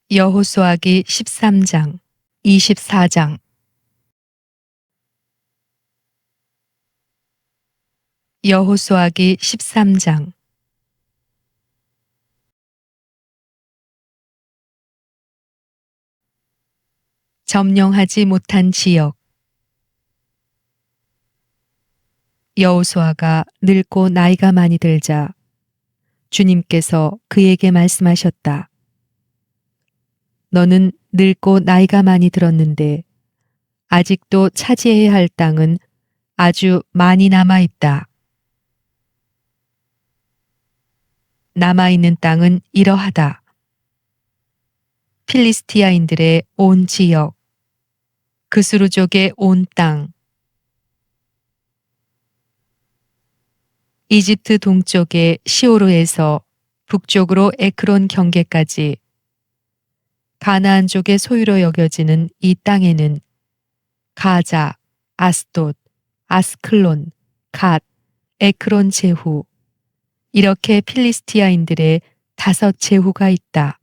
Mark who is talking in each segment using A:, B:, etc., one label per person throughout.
A: 여호수아기 13장, 24장. 여호수아기 13장. 점령하지 못한 지역. 여호수아가 늙고 나이가 많이 들자 주님께서 그에게 말씀하셨다. 너는 늙고 나이가 많이 들었는데 아직도 차지해야 할 땅은 아주 많이 남아 있다. 남아있는 땅은 이러하다. 필리스티아인들의 온 지역, 그스루족의 온 땅, 이집트 동쪽의 시오르에서 북쪽으로 에크론 경계까지 가나안족의 소유로 여겨지는 이 땅에는 가자, 아스돗, 아스클론, 갓, 에크론 제후, 이렇게 필리스티아인들의 5 제후가 있다.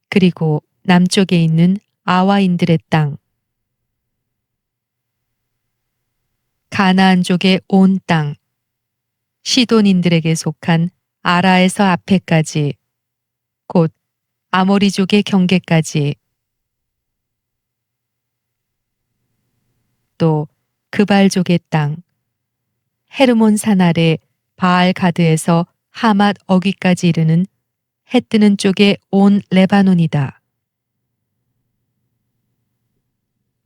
A: 그리고 남쪽에 있는 아와인들의 땅, 가나안족의 온 땅, 시돈인들에게 속한 아라에서 앞에까지, 곧 아모리족의 경계까지, 또 그발족의 땅, 헤르몬 산 아래 바알 가드에서 하맛 어귀까지 이르는 해 뜨는 쪽의 온 레바논이다.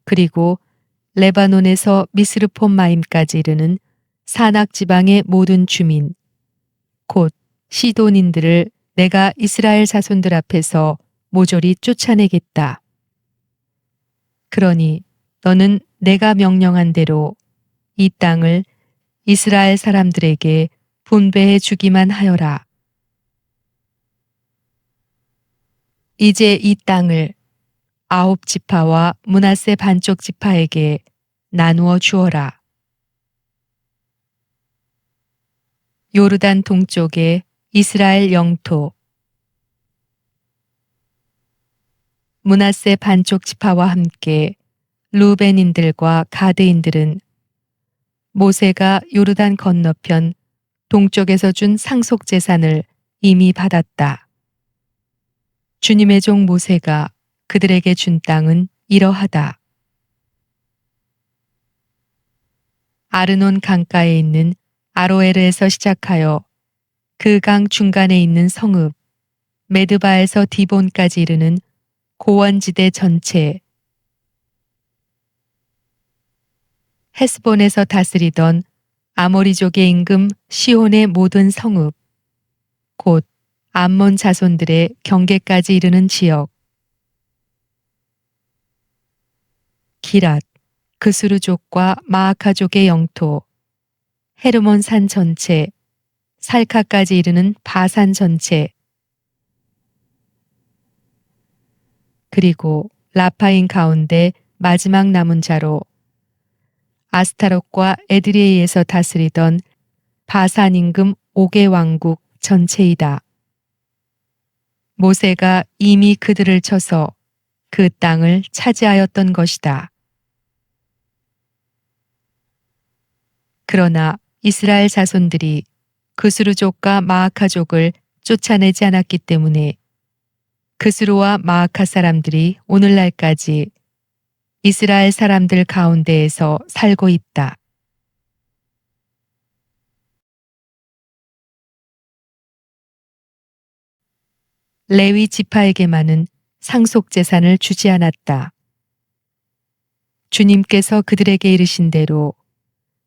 A: 그리고 레바논에서 미스르폰 마임까지 이르는 산악 지방의 모든 주민, 곧 시돈인들을 내가 이스라엘 자손들 앞에서 모조리 쫓아내겠다. 그러니 너는 내가 명령한 대로 이 땅을 이스라엘 사람들에게 분배해 주기만 하여라. 이제 이 땅을 9 지파와 므낫세 반쪽 지파에게 나누어 주어라. 요르단 동쪽의 이스라엘 영토, 므낫세 반쪽 지파와 함께 루벤인들과 가드인들은 모세가 요르단 건너편 동쪽에서 준 상속 제산을 이미 받았다. 주님의 종 모세가 그들에게 준 땅은 이러하다. 아르논 강가에 있는 아로에르에서 시작하여 그 강 중간에 있는 성읍 메드바에서 디본까지 이르는 고원지대 전체, 헤스본에서 다스리던 아모리족의 임금 시온의 모든 성읍, 곧 암몬 자손들의 경계까지 이르는 지역, 기랏, 그스루족과 마아카족의 영토, 헤르몬 산 전체, 살카까지 이르는 바산 전체, 그리고 라파인 가운데 마지막 남은 자로 아스타롯과 에드레이에서 다스리던 바산 임금 옥의 왕국 전체이다. 모세가 이미 그들을 쳐서 그 땅을 차지하였던 것이다. 그러나 이스라엘 자손들이 그스루족과 마아카족을 쫓아내지 않았기 때문에 그스루와 마아카 사람들이 오늘날까지 이스라엘 사람들 가운데에서 살고 있다. 레위 지파에게만은 상속 제산을 주지 않았다. 주님께서 그들에게 이르신 대로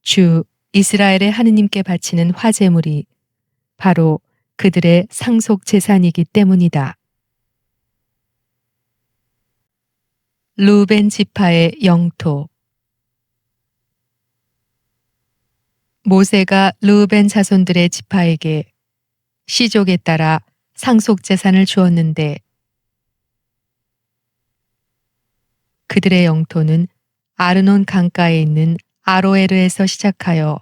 A: 주 이스라엘의 하느님께 바치는 화제물이 바로 그들의 상속 제산이기 때문이다. 루벤 지파의 영토. 모세가 루벤 자손들의 지파에게 시족에 따라 상속 제산을 주었는데 그들의 영토는 아르논 강가에 있는 아로에르에서 시작하여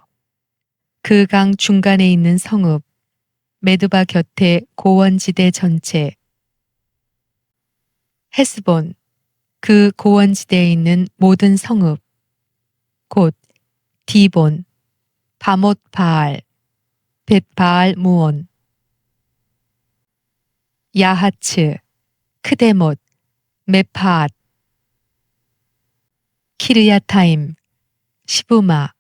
A: 그 강 중간에 있는 성읍 메드바 곁에 고원지대 전체, 헤스본, 그 고원지대에 있는 모든 성읍, 곧 디본, 바못 바알, 벳바알 무온, 야하츠, 크데못, 메파앗, 키르야타임, 시부마,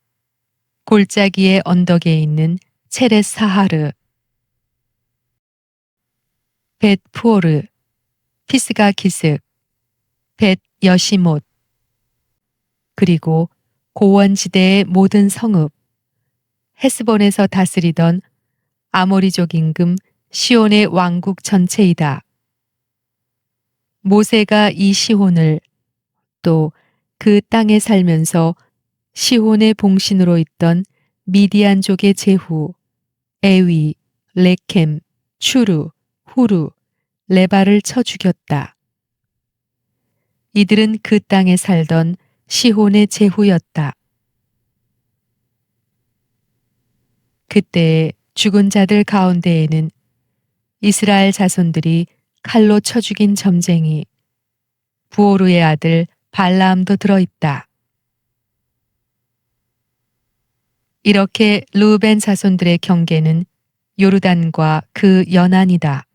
A: 골짜기의 언덕에 있는 체레사하르, 벳 푸오르, 피스가 기슭, 벳 여시못, 그리고 고원지대의 모든 성읍, 헤스본에서 다스리던 아모리족 임금 시온의 왕국 전체이다. 모세가 이 시혼을 또 그 땅에 살면서 시혼의 봉신으로 있던 미디안족의 제후, 에위, 레켐, 추루, 후루, 레바를 쳐 죽였다. 이들은 그 땅에 살던 시혼의 제후였다. 그때의 죽은 자들 가운데에는 이스라엘 자손들이 칼로 쳐 죽인 점쟁이 부오르의 아들 발라암도 들어있다. 이렇게 르우벤 자손들의 경계는 요르단과 그 연안이다.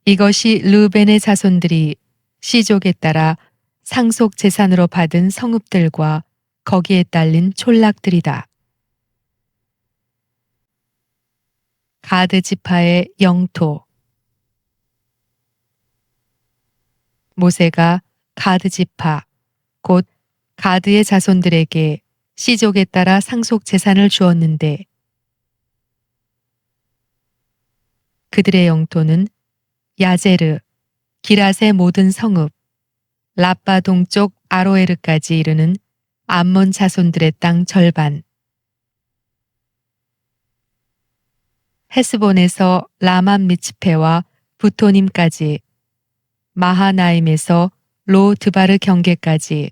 A: 이것이 르우벤의 자손들이 시족에 따라 상속 재산으로 받은 성읍들과 거기에 딸린 촌락들이다. 가드 지파의 영토. 모세가 가드 지파, 곧 가드의 자손들에게 시족에 따라 상속 재산을 주었는데 그들의 영토는 야제르, 기랏의 모든 성읍, 라빠 동쪽 아로에르까지 이르는 암몬 자손들의 땅 절반, 헤스본에서 라만 미츠페와 부토님까지, 마하나임에서 로 드바르 경계까지,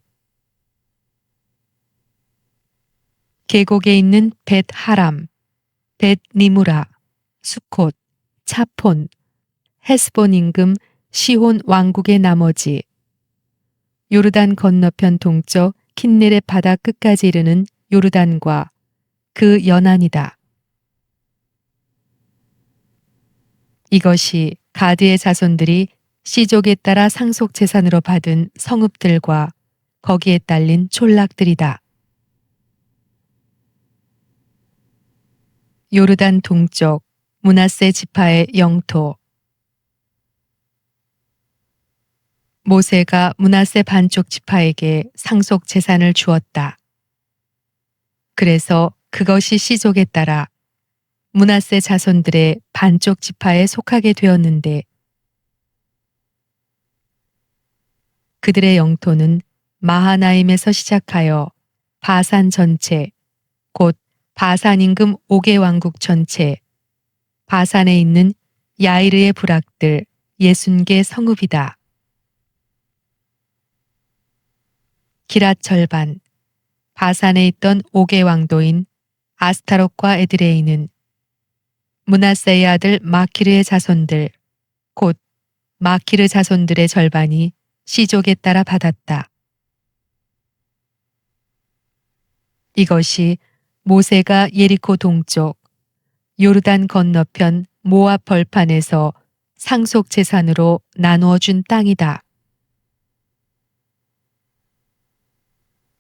A: 계곡에 있는 벳 하람, 벳 니무라, 수콧, 차폰, 헤스본 임금 시혼 왕국의 나머지, 요르단 건너편 동쪽 킨네렛 바다 끝까지 이르는 요르단과 그 연안이다. 이것이 가드의 자손들이 시족에 따라 상속 재산으로 받은 성읍들과 거기에 딸린 촌락들이다. 요르단 동쪽 므낫세 지파의 영토. 모세가 므낫세 반쪽 지파에게 상속 재산을 주었다. 그래서 그것이 시족에 따라 므낫세 자손들의 반쪽 지파에 속하게 되었는데 그들의 영토는 마하나임에서 시작하여 바산 전체, 곧 바산 임금 옥의 왕국 전체, 바산에 있는 야이르의 부락들 60개 성읍이다. 기랏 절반, 바산에 있던 옥의 왕도인 아스타롯과 에드레이는 므낫세의 아들 마키르의 자손들, 곧 마키르 자손들의 절반이 시족에 따라 받았다. 이것이 모세가 예리코 동쪽 요르단 건너편 모압 벌판에서 상속 재산으로 나누어 준 땅이다.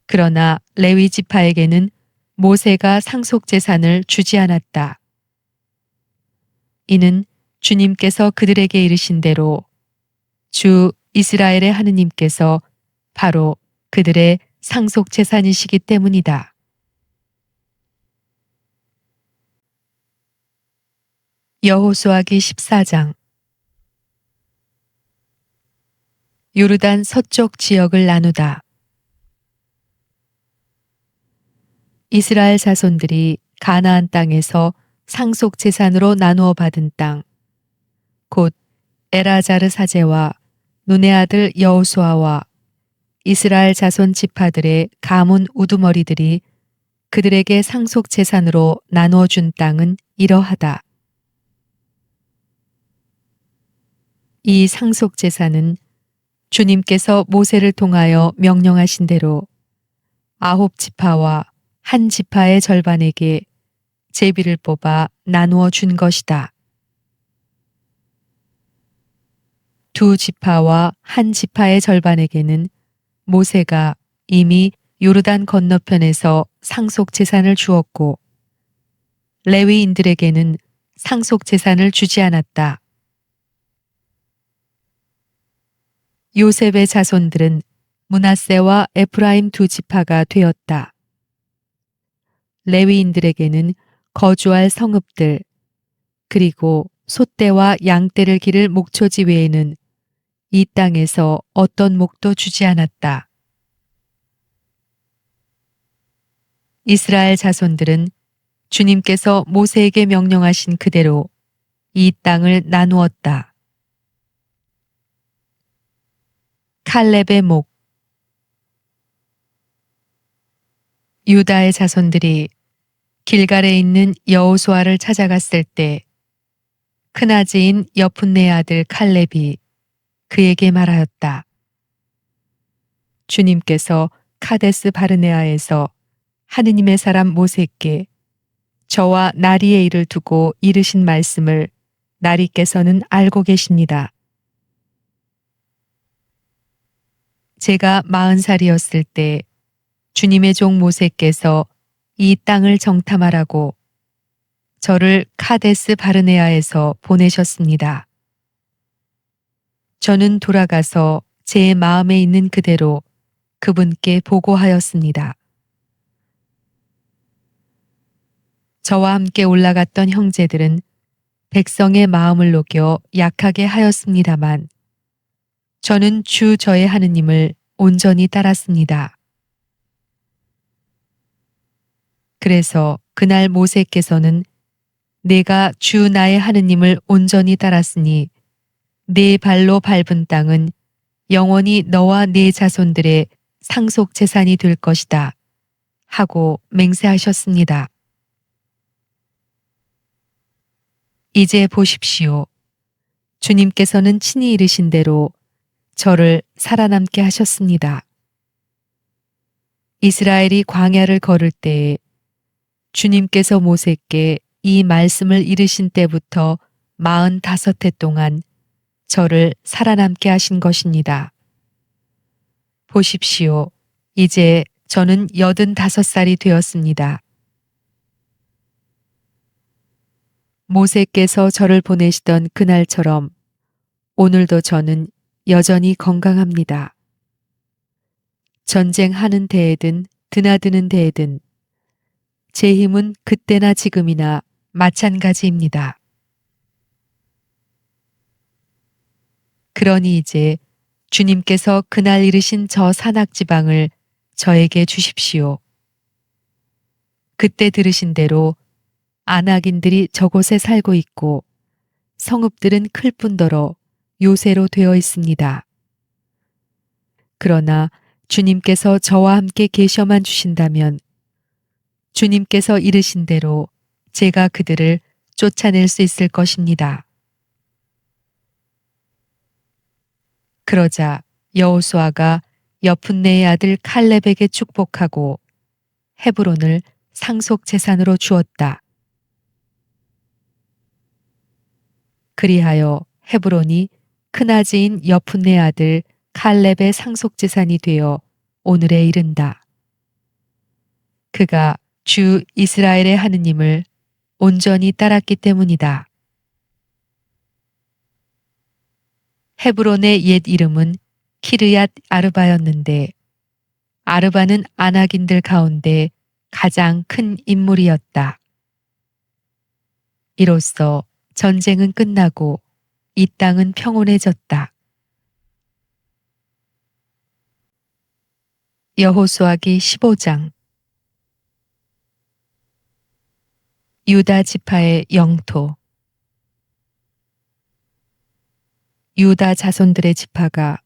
A: 그러나 레위 지파에게는 모세가 상속 재산을 주지 않았다. 이는 주님께서 그들에게 이르신 대로 주 이스라엘의 하느님께서 바로 그들의 상속 재산이시기 때문이다. 여호수아기 14장. 요르단 서쪽 지역을 나누다. 이스라엘 자손들이 가나안 땅에서 상속 재산으로 나누어 받은 땅, 곧 에라자르 사제와 눈의 아들 여호수아와 이스라엘 자손 지파들의 가문 우두머리들이 그들에게 상속 재산으로 나누어 준 땅은 이러하다. 이 상속 제사는 주님께서 모세를 통하여 명령하신 대로 9지파와 1지파의 절반에게 제비를 뽑아 나누어 준 것이다. 2지파와 1지파의 절반에게는 모세가 이미 요르단 건너편에서 상속 제산을 주었고 레위인들에게는 상속 제산을 주지 않았다. 요셉의 자손들은 므낫세와 에프라임 2지파가 되었다. 레위인들에게는 거주할 성읍들 그리고 소떼와 양떼를 기를 목초지 외에는 이 땅에서 어떤 목도 주지 않았다. 이스라엘 자손들은 주님께서 모세에게 명령하신 그대로 이 땅을 나누었다. 칼렙의 목. 유다의 자손들이 길갈에 있는 여호수아를 찾아갔을 때 큰아지인 여푼네의 아들 칼렙이 그에게 말하였다. 주님께서 카데스 바르네아에서 하느님의 사람 모세께 저와 나리의 일을 두고 이르신 말씀을 나리께서는 알고 계십니다. 제가 40살이었을 때 주님의 종 모세께서 이 땅을 정탐하라고 저를 카데스 바르네아에서 보내셨습니다. 저는 돌아가서 제 마음에 있는 그대로 그분께 보고하였습니다. 저와 함께 올라갔던 형제들은 백성의 마음을 녹여 약하게 하였습니다만 저는 주 저의 하느님을 온전히 따랐습니다. 그래서 그날 모세께서는 내가 주 나의 하느님을 온전히 따랐으니 네 발로 밟은 땅은 영원히 너와 네 자손들의 상속 재산이 될 것이다 하고 맹세하셨습니다. 이제 보십시오. 주님께서는 친히 이르신 대로 저를 살아남게 하셨습니다. 이스라엘이 광야를 걸을 때에 주님께서 모세께 이 말씀을 이르신 때부터 45해 동안 저를 살아남게 하신 것입니다. 보십시오. 이제 저는 85살이 되었습니다. 모세께서 저를 보내시던 그날처럼 오늘도 저는 여전히 건강합니다. 전쟁하는 데에든 드나드는 데에든 제 힘은 그때나 지금이나 마찬가지입니다. 그러니 이제 주님께서 그날 이르신 저 산악지방을 저에게 주십시오. 그때 들으신 대로 아낙인들이 저곳에 살고 있고 성읍들은 클 뿐더러 요새로 되어 있습니다. 그러나 주님께서 저와 함께 계셔만 주신다면 주님께서 이르신 대로 제가 그들을 쫓아낼 수 있을 것입니다. 그러자 여호수아가 여푼네의 아들 칼렙에게 축복하고 헤브론을 상속 재산으로 주었다. 그리하여 헤브론이 큰아지인 여푼네 아들 칼렙의 상속 재산이 되어 오늘에 이른다. 그가 주 이스라엘의 하느님을 온전히 따랐기 때문이다. 헤브론의 옛 이름은 키르얏 아르바였는데 아르바는 아낙인들 가운데 가장 큰 인물이었다. 이로써 전쟁은 끝나고 이 땅은 평온해졌다. 여호수아기 15장. 유다 지파의 영토. 유다 자손들의 지파가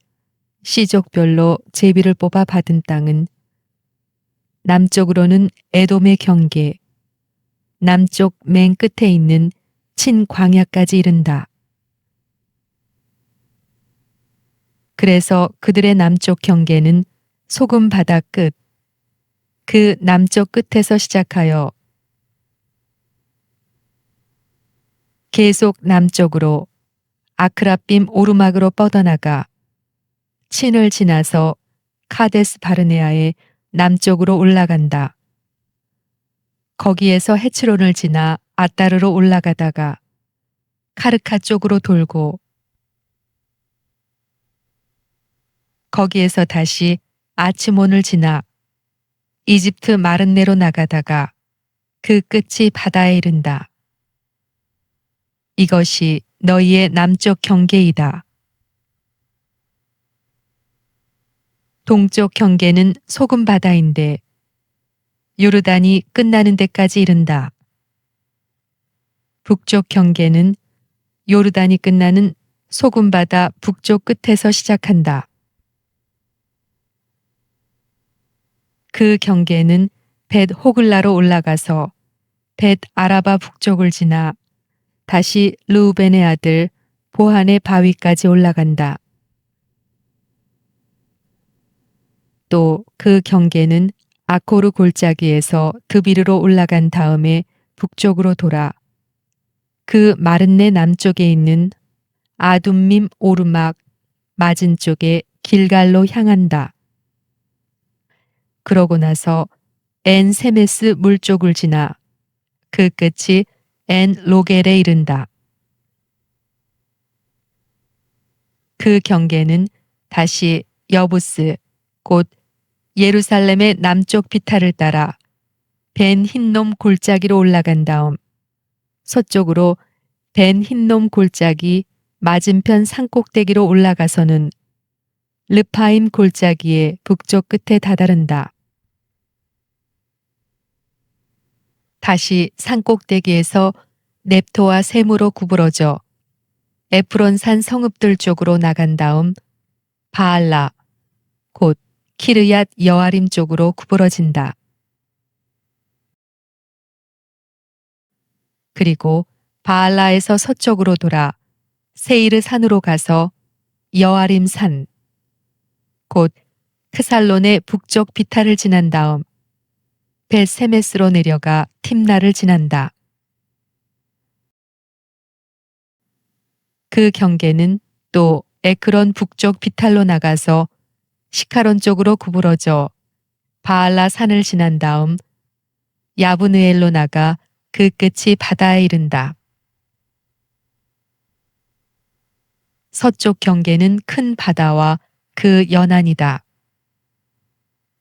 A: 시족별로 제비를 뽑아 받은 땅은 남쪽으로는 에돔의 경계, 남쪽 맨 끝에 있는 친광야까지 이른다. 그래서 그들의 남쪽 경계는 소금 바다 끝, 그 남쪽 끝에서 시작하여 계속 남쪽으로 아크라빔 오르막으로 뻗어나가 친을 지나서 카데스 바르네아의 남쪽으로 올라간다. 거기에서 헤츠론을 지나 아따르로 올라가다가 카르카 쪽으로 돌고 거기에서 다시 아츠몬을 지나 이집트 마른네로 나가다가 그 끝이 바다에 이른다. 이것이 너희의 남쪽 경계이다. 동쪽 경계는 소금 바다인데 요르단이 끝나는 데까지 이른다. 북쪽 경계는 요르단이 끝나는 소금 바다 북쪽 끝에서 시작한다. 그 경계는 벳 호글라로 올라가서 벳 아라바 북쪽을 지나 다시 르우벤의 아들 보한의 바위까지 올라간다. 또 그 경계는 아코르 골짜기에서 드비르로 올라간 다음에 북쪽으로 돌아 그 마른네 남쪽에 있는 아둠밈 오르막 맞은 쪽에 길갈로 향한다. 그러고 나서 엔 세메스 물쪽을 지나 그 끝이 엔 로겔에 이른다. 그 경계는 다시 여부스 곧 예루살렘의 남쪽 비탈을 따라 벤 흰놈 골짜기로 올라간 다음 서쪽으로 벤 흰놈 골짜기 맞은편 산꼭대기로 올라가서는 르파임 골짜기의 북쪽 끝에 다다른다. 다시 산꼭대기에서 넵토와 세무로 구부러져 에프론산 성읍들 쪽으로 나간 다음 바알라 곧 키르얏 여아림 쪽으로 구부러진다. 그리고 바알라에서 서쪽으로 돌아 세이르 산으로 가서 여아림 산 곧 크살론의 북쪽 비탈을 지난 다음 벳세메스로 내려가 팀나를 지난다. 그 경계는 또 에크론 북쪽 비탈로 나가서 시카론 쪽으로 구부러져 바알라 산을 지난 다음 야브느엘로 나가 그 끝이 바다에 이른다. 서쪽 경계는 큰 바다와 그 연안이다.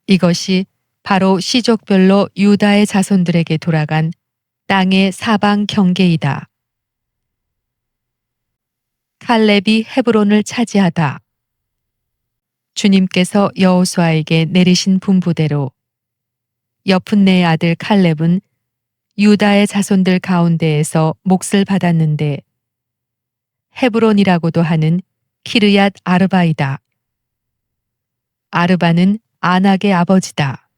A: 이것이 바로 시족별로 유다의 자손들에게 돌아간 땅의 사방 경계이다. 칼렙이 헤브론을 차지하다. 주님께서 여호수아에게 내리신 분부대로 여푼네의 아들 칼렙은 유다의 자손들 가운데에서 몫을 받았는데 헤브론이라고도 하는 키르얏 아르바이다. 아르바는 아낙의 아버지다.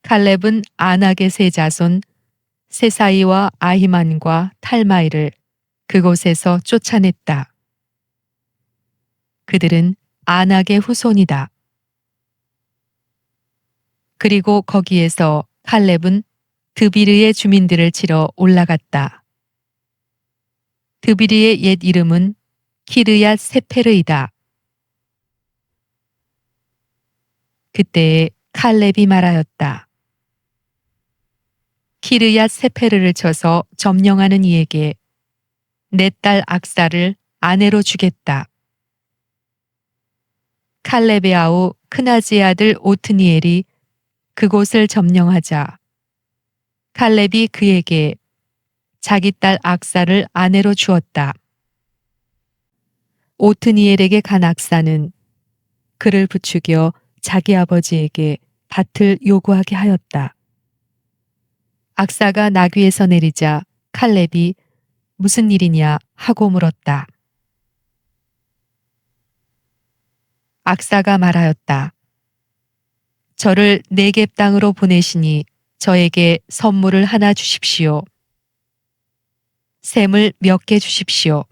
A: 칼렙은 아낙의 세 자손 세사이와 아히만과 탈마이를 그곳에서 쫓아냈다. 그들은 아낙의 후손이다. 그리고 거기에서 칼렙은 드비르의 주민들을 치러 올라갔다. 드비르의 옛 이름은 키르얏 세페르이다. 그때에 칼렙이 말하였다. 키르얏 세페르를 쳐서 점령하는 이에게 내 딸 악사를 아내로 주겠다. 칼렙의 아우 크나지의 아들 오트니엘이 그곳을 점령하자 칼렙이 그에게 자기 딸 악사를 아내로 주었다. 오트니엘에게 간 악사는 그를 부추겨 자기 아버지에게 밭을 요구하게 하였다. 악사가 나귀에서 내리자 칼렙이 무슨 일이냐 하고 물었다. 악사가 말하였다. 저를 네겝 땅으로 보내시니 저에게 선물을 하나 주십시오. 샘을 몇 개 주십시오.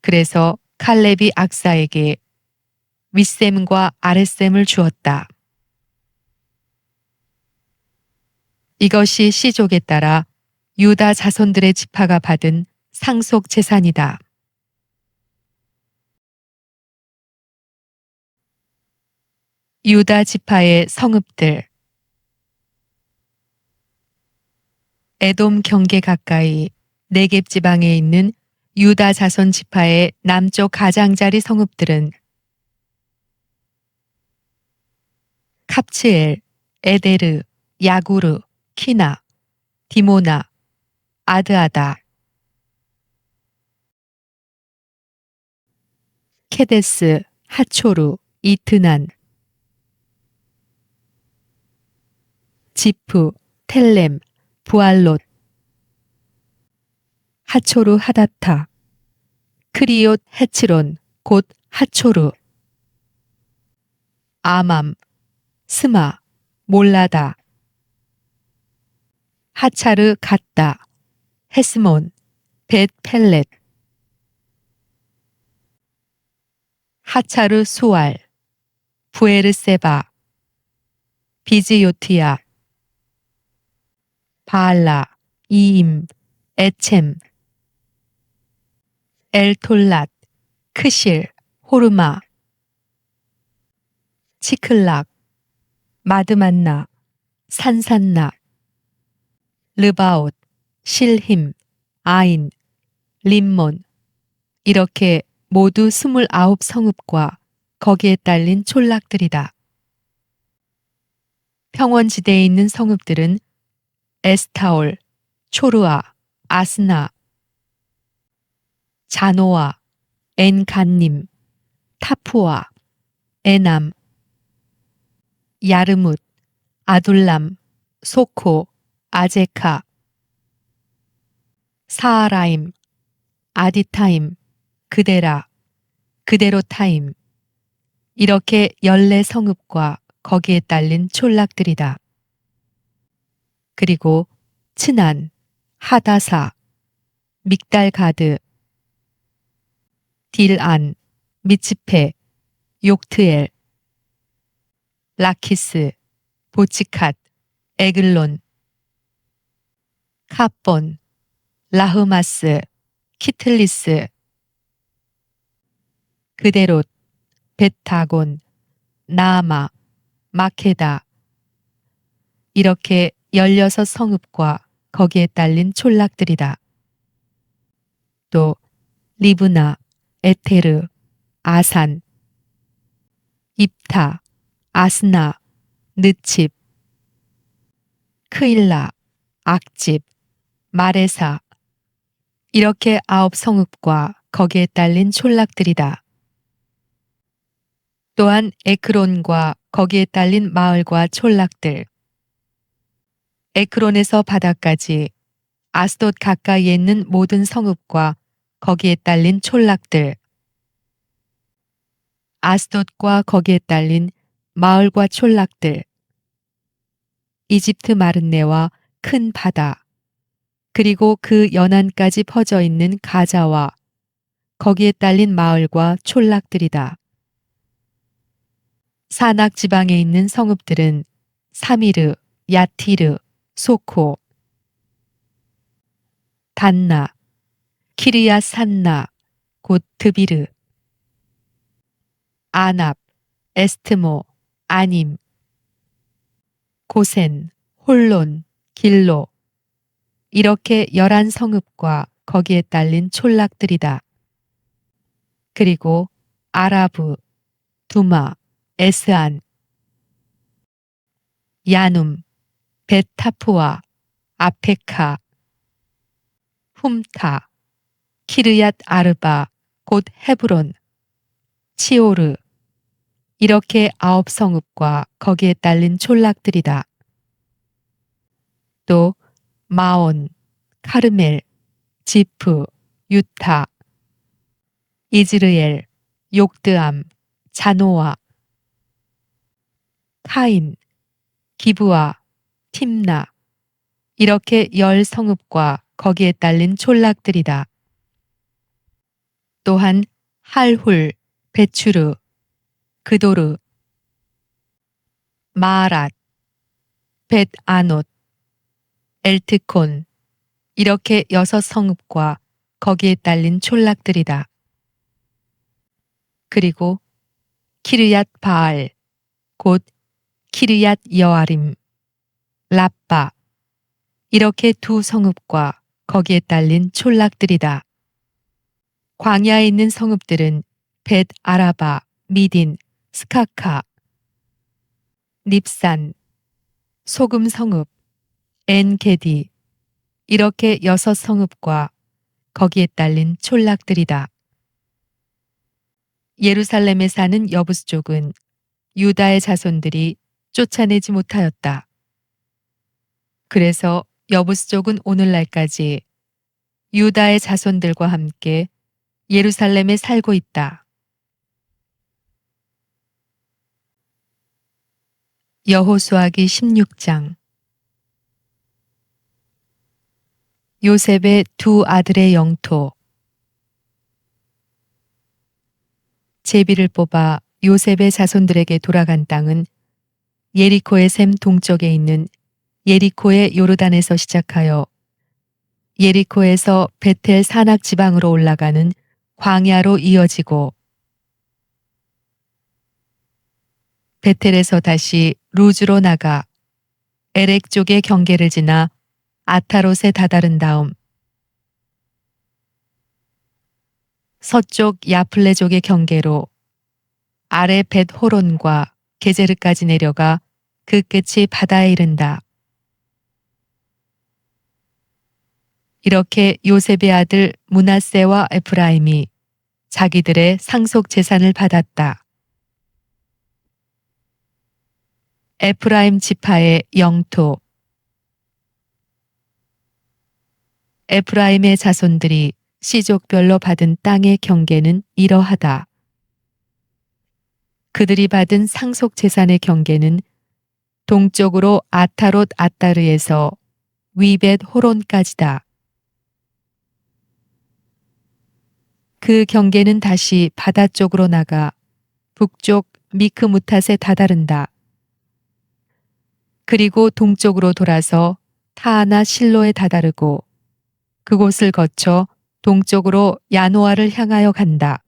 A: 그래서 칼렙이 악사에게 윗셈과 아랫셈을 주었다. 이것이 씨족에 따라 유다 자손들의 지파가 받은 상속 재산이다. 유다 지파의 성읍들. 에돔 경계 가까이 네겝 지방에 있는 유다 자손 지파의 남쪽 가장자리 성읍들은 캅츠엘, 에데르, 야구르, 키나, 디모나, 아드아다, 케데스, 하초루, 이트난, 지프, 텔렘, 부알롯, 하초루 하다타, 크리옷 헤츠론, 곧 하초루, 아맘, 스마, 몰라다, 하차르 갓다, 헤스몬, 벳 펠렛, 하차르 수알, 부에르세바, 비지요티아, 바알라, 이임, 에쳄, 엘톨랏, 크실, 호르마, 치클락, 마드만나, 산산나, 르바옷, 실힘, 아인, 림몬, 이렇게 모두 29성읍과 거기에 딸린 촌락들이다. 평원지대에 있는 성읍들은 에스타올, 초르아, 아스나, 자노아, 엔간님, 타푸아, 에남, 야르뭇, 아둘람, 소코, 아제카, 사하라임, 아디타임, 그데라, 그데로타임, 이렇게 14성읍과 거기에 딸린 촌락들이다. 그리고 츠난, 하다사, 믹달가드, 딜안, 미츠페, 욕트엘, 라키스, 보치캇, 에글론, 카본, 라흐마스, 키틀리스, 그데롯, 벳다곤, 나아마, 마케다, 이렇게 16성읍과 거기에 딸린 촌락들이다. 또 리브나, 에테르, 아산, 입타, 아스나, 느칩, 크일라, 악집, 마레사, 이렇게 9성읍과 거기에 딸린 촌락들이다. 또한 에크론과 거기에 딸린 마을과 촌락들, 에크론에서 바다까지 아스돗 가까이에 있는 모든 성읍과 거기에 딸린 촌락들, 아스돗과 거기에 딸린 마을과 촌락들, 이집트 마른네와 큰 바다, 그리고 그 연안까지 퍼져 있는 가자와 거기에 딸린 마을과 촌락들이다. 산악 지방에 있는 성읍들은 사미르, 야티르, 소코, 단나, 키르야 산나, 곧 드비르, 아납, 에스트모, 아님, 고센, 홀론, 길로, 이렇게 11성읍과 거기에 딸린 촌락들이다. 그리고 아라브, 두마, 에스안, 야눔, 벳타프와 아페카, 훔타, 키르얏 아르바, 곧 헤브론, 치오르, 이렇게 9성읍과 거기에 딸린 촌락들이다. 또 마온, 카르멜, 지프, 유타, 이즈르엘, 욕드암, 자노아, 카인, 기브아, 팀나, 이렇게 10성읍과 거기에 딸린 촌락들이다. 또한 할훌, 베추르, 그도르, 마아랏, 벳아논, 엘트콘, 이렇게 6성읍과 거기에 딸린 촌락들이다. 그리고 키르얏 바알, 곧 키르얏 여아림, 랍바, 이렇게 2성읍과 거기에 딸린 촌락들이다. 광야에 있는 성읍들은 벳 아라바, 미딘, 스카카, 닙산, 소금 성읍, 엔게디, 이렇게 6성읍과 거기에 딸린 촌락들이다. 예루살렘에 사는 여부스족은 유다의 자손들이 쫓아내지 못하였다. 그래서 여부스족은 오늘날까지 유다의 자손들과 함께 예루살렘에 살고 있다. 여호수아기 16장. 요셉의 2 아들의 영토. 제비를 뽑아 요셉의 자손들에게 돌아간 땅은 예리코의 샘 동쪽에 있는 예리코의 요르단에서 시작하여 예리코에서 베텔 산악 지방으로 올라가는 광야로 이어지고 베텔에서 다시 루즈로 나가 에렉 쪽의 경계를 지나 아타롯에 다다른 다음 서쪽 야플레족의 경계로 아래 벳호론과 게제르까지 내려가 그 끝이 바다에 이른다. 이렇게 요셉의 아들 므낫세와 에프라임이 자기들의 상속 재산을 받았다. 에프라임 지파의 영토. 에프라임의 자손들이 시족별로 받은 땅의 경계는 이러하다. 그들이 받은 상속 재산의 경계는 동쪽으로 아타롯 아따르에서 위벳 호론까지다. 그 경계는 다시 바다 쪽으로 나가 북쪽 미크무탓에 다다른다. 그리고 동쪽으로 돌아서 타하나 실로에 다다르고 그곳을 거쳐 동쪽으로 야노아를 향하여 간다.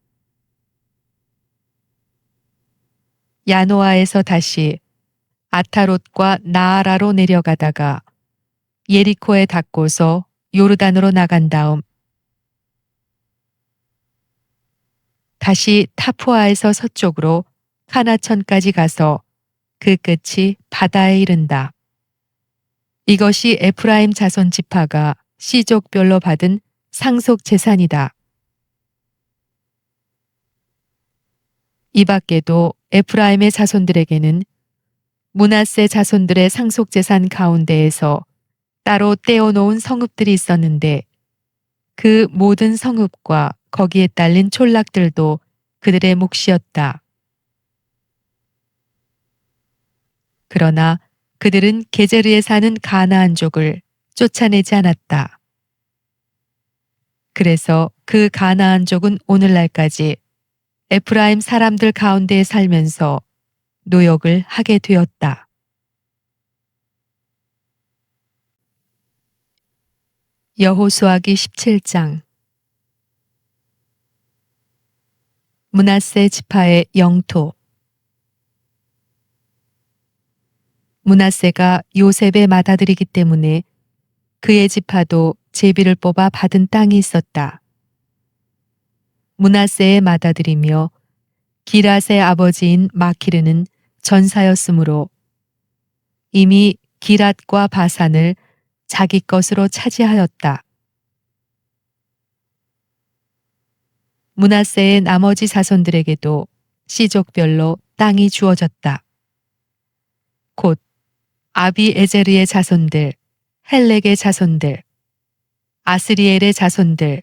A: 야노아에서 다시 아타롯과 나아라로 내려가다가 예리코에 닿고서 요르단으로 나간 다음 다시 타푸아에서 서쪽으로 카나천까지 가서 그 끝이 바다에 이른다. 이것이 에프라임 자손 지파가 시족별로 받은 상속 재산이다. 이 밖에도 에프라임의 자손들에게는 므낫세 자손들의 상속 재산 가운데에서 따로 떼어놓은 성읍들이 있었는데 그 모든 성읍과 거기에 딸린 촌락들도 그들의 몫이었다. 그러나 그들은 게제르에 사는 가나안족을 쫓아내지 않았다. 그래서 그 가나안족은 오늘날까지 에프라임 사람들 가운데에 살면서 노역을 하게 되었다. 여호수아기 17장. 므낫세 지파의 영토. 므낫세가 요셉의 맏아들이기 때문에 그의 지파도 제비를 뽑아 받은 땅이 있었다. 므낫세의 맏아들이며 기랏의 아버지인 마키르는 전사였으므로 이미 기랏과 바산을 자기 것으로 차지하였다. 므낫세의 나머지 자손들에게도 시족별로 땅이 주어졌다. 곧 아비에제르의 자손들, 헬렉의 자손들, 아스리엘의 자손들,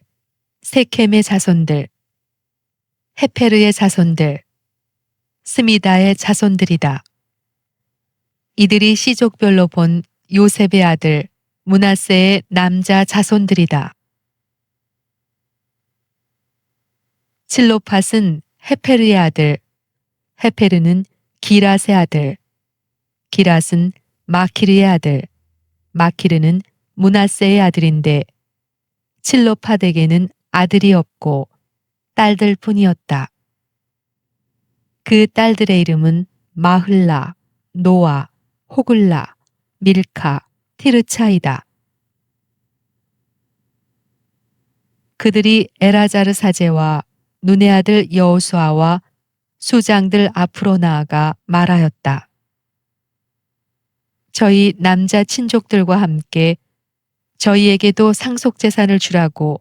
A: 세켐의 자손들, 헤페르의 자손들, 스미다의 자손들이다. 이들이 시족별로 본 요셉의 아들 므낫세의 남자 자손들이다. 칠로팟은 헤페르의 아들, 헤페르는 기랏의 아들, 기랏은 마키르의 아들, 마키르는 므낫세의 아들인데 칠로팟에게는 아들이 없고 딸들 뿐이었다. 그 딸들의 이름은 마흘라, 노아, 호글라, 밀카, 티르차이다. 그들이 에라자르 사제와 눈의 아들 여호수아와 수장들 앞으로 나아가 말하였다. 저희 남자 친족들과 함께 저희에게도 상속재산을 주라고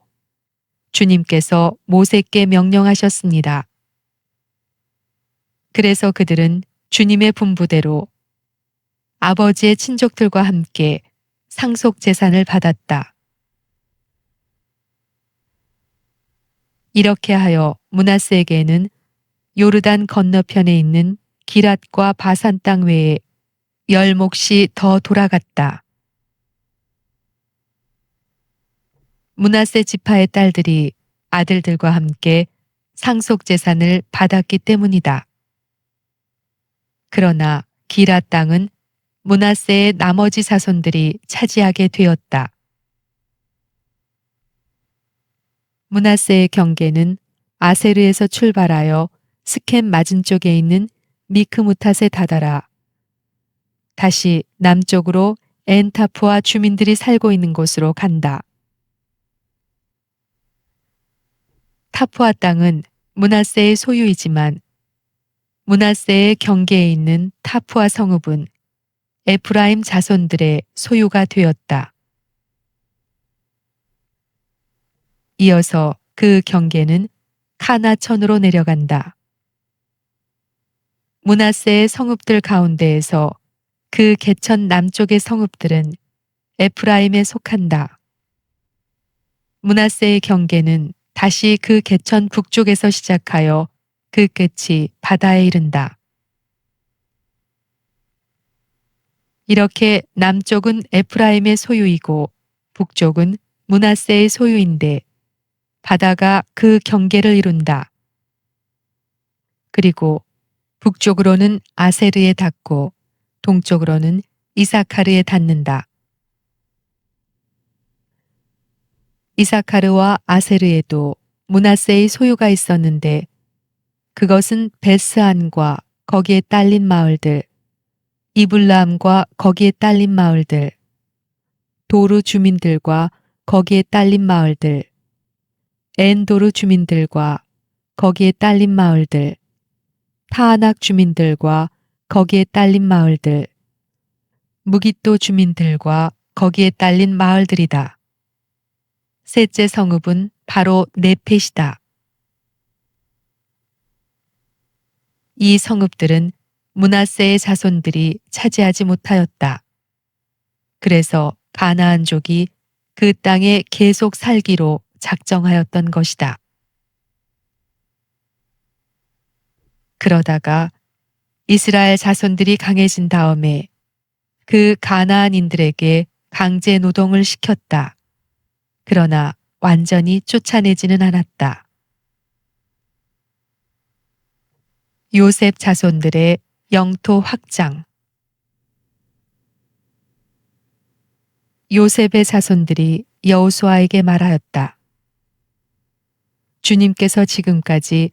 A: 주님께서 모세께 명령하셨습니다. 그래서 그들은 주님의 분부대로 아버지의 친족들과 함께 상속재산을 받았다. 이렇게 하여 므낫세에게는 요르단 건너편에 있는 기랏과 바산 땅 외에 10몫이 더 돌아갔다. 므낫세 지파의 딸들이 아들들과 함께 상속재산을 받았기 때문이다. 그러나 기랏 땅은 므낫세의 나머지 자손들이 차지하게 되었다. 므낫세의 경계는 아세르에서 출발하여 스켐 맞은쪽에 있는 미크무탓에 다다라 다시 남쪽으로 엔타프와 주민들이 살고 있는 곳으로 간다. 타푸아 땅은 므낫세의 소유이지만 므낫세의 경계에 있는 타푸아 성읍은 에프라임 자손들의 소유가 되었다. 이어서 그 경계는 카나천으로 내려간다. 므낫세의 성읍들 가운데에서 그 개천 남쪽의 성읍들은 에프라임에 속한다. 므낫세의 경계는 다시 그 개천 북쪽에서 시작하여 그 끝이 바다에 이른다. 이렇게 남쪽은 에프라임의 소유이고 북쪽은 므낫세의 소유인데 바다가 그 경계를 이룬다. 그리고 북쪽으로는 아세르에 닿고 동쪽으로는 이사카르에 닿는다. 이사카르와 아세르에도 므낫세의 소유가 있었는데 그것은 베스안과 거기에 딸린 마을들, 이블람과 거기에 딸린 마을들, 도르 주민들과 거기에 딸린 마을들, 엔도르 주민들과 거기에 딸린 마을들, 타아낙 주민들과 거기에 딸린 마을들, 무깃도 주민들과 거기에 딸린 마을들이다. 셋째 성읍은 바로 네펫이다. 이 성읍들은 므낫세의 자손들이 차지하지 못하였다. 그래서 가나안족이 그 땅에 계속 살기로 작정하였던 것이다. 그러다가 이스라엘 자손들이 강해진 다음에 그 가나안인들에게 강제 노동을 시켰다. 그러나 완전히 쫓아내지는 않았다. 요셉 자손들의 영토 확장. 요셉의 자손들이 여호수아에게 말하였다. 주님께서 지금까지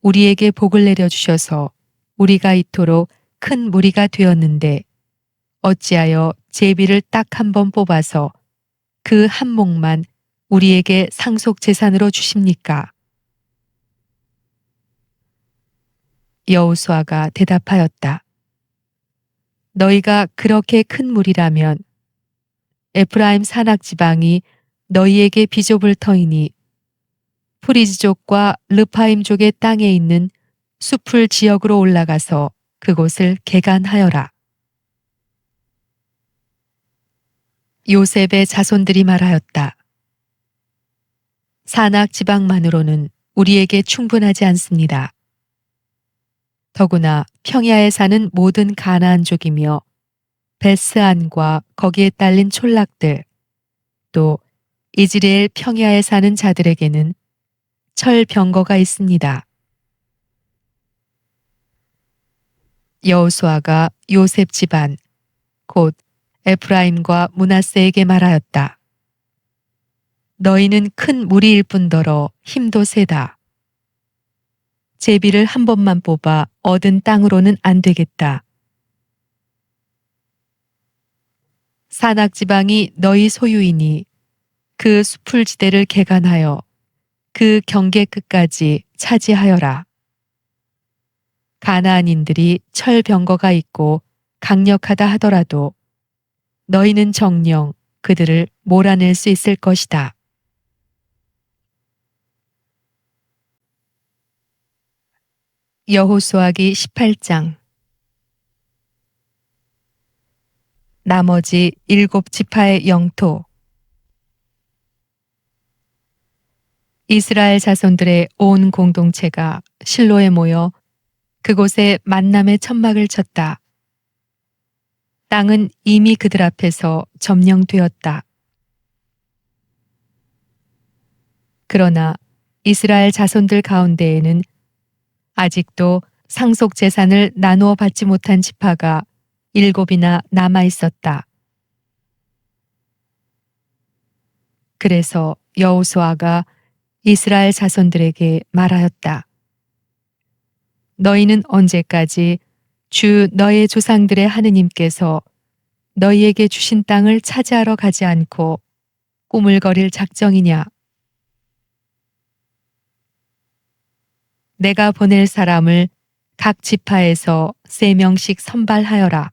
A: 우리에게 복을 내려주셔서 우리가 이토록 큰 무리가 되었는데 어찌하여 제비를 딱 한 번 뽑아서 그 한 몫만 우리에게 상속 재산으로 주십니까? 여호수아가 대답하였다. 너희가 그렇게 큰 무리라면 에프라임 산악 지방이 너희에게 비좁을 터이니 프리즈족과 르파임족의 땅에 있는 숲풀 지역으로 올라가서 그곳을 개간하여라. 요셉의 자손들이 말하였다. 산악 지방만으로는 우리에게 충분하지 않습니다. 더구나 평야에 사는 모든 가나안족이며 베스안과 거기에 딸린 촌락들 또 이즈레엘 평야에 사는 자들에게는 철 병거가 있습니다. 여호수아가 요셉 집안 곧 에프라임과 므낫세에게 말하였다. 너희는 큰 무리일 뿐더러 힘도 세다. 제비를 한 번만 뽑아 얻은 땅으로는 안 되겠다. 산악 지방이 너희 소유이니 그 수풀지대를 개간하여 그 경계 끝까지 차지하여라. 가나안인들이 철병거가 있고 강력하다 하더라도 너희는 정녕 그들을 몰아낼 수 있을 것이다. 여호수아기 18장. 나머지 7지파의 영토. 이스라엘 자손들의 온 공동체가 실로에 모여 그곳에 만남의 천막을 쳤다. 땅은 이미 그들 앞에서 점령되었다. 그러나 이스라엘 자손들 가운데에는 아직도 상속 재산을 나누어 받지 못한 지파가 7이나 남아 있었다. 그래서 여호수아가 이스라엘 자손들에게 말하였다. 너희는 언제까지 주 너의 조상들의 하느님께서 너희에게 주신 땅을 차지하러 가지 않고 꾸물거릴 작정이냐? 내가 보낼 사람을 각 지파에서 3명씩 선발하여라.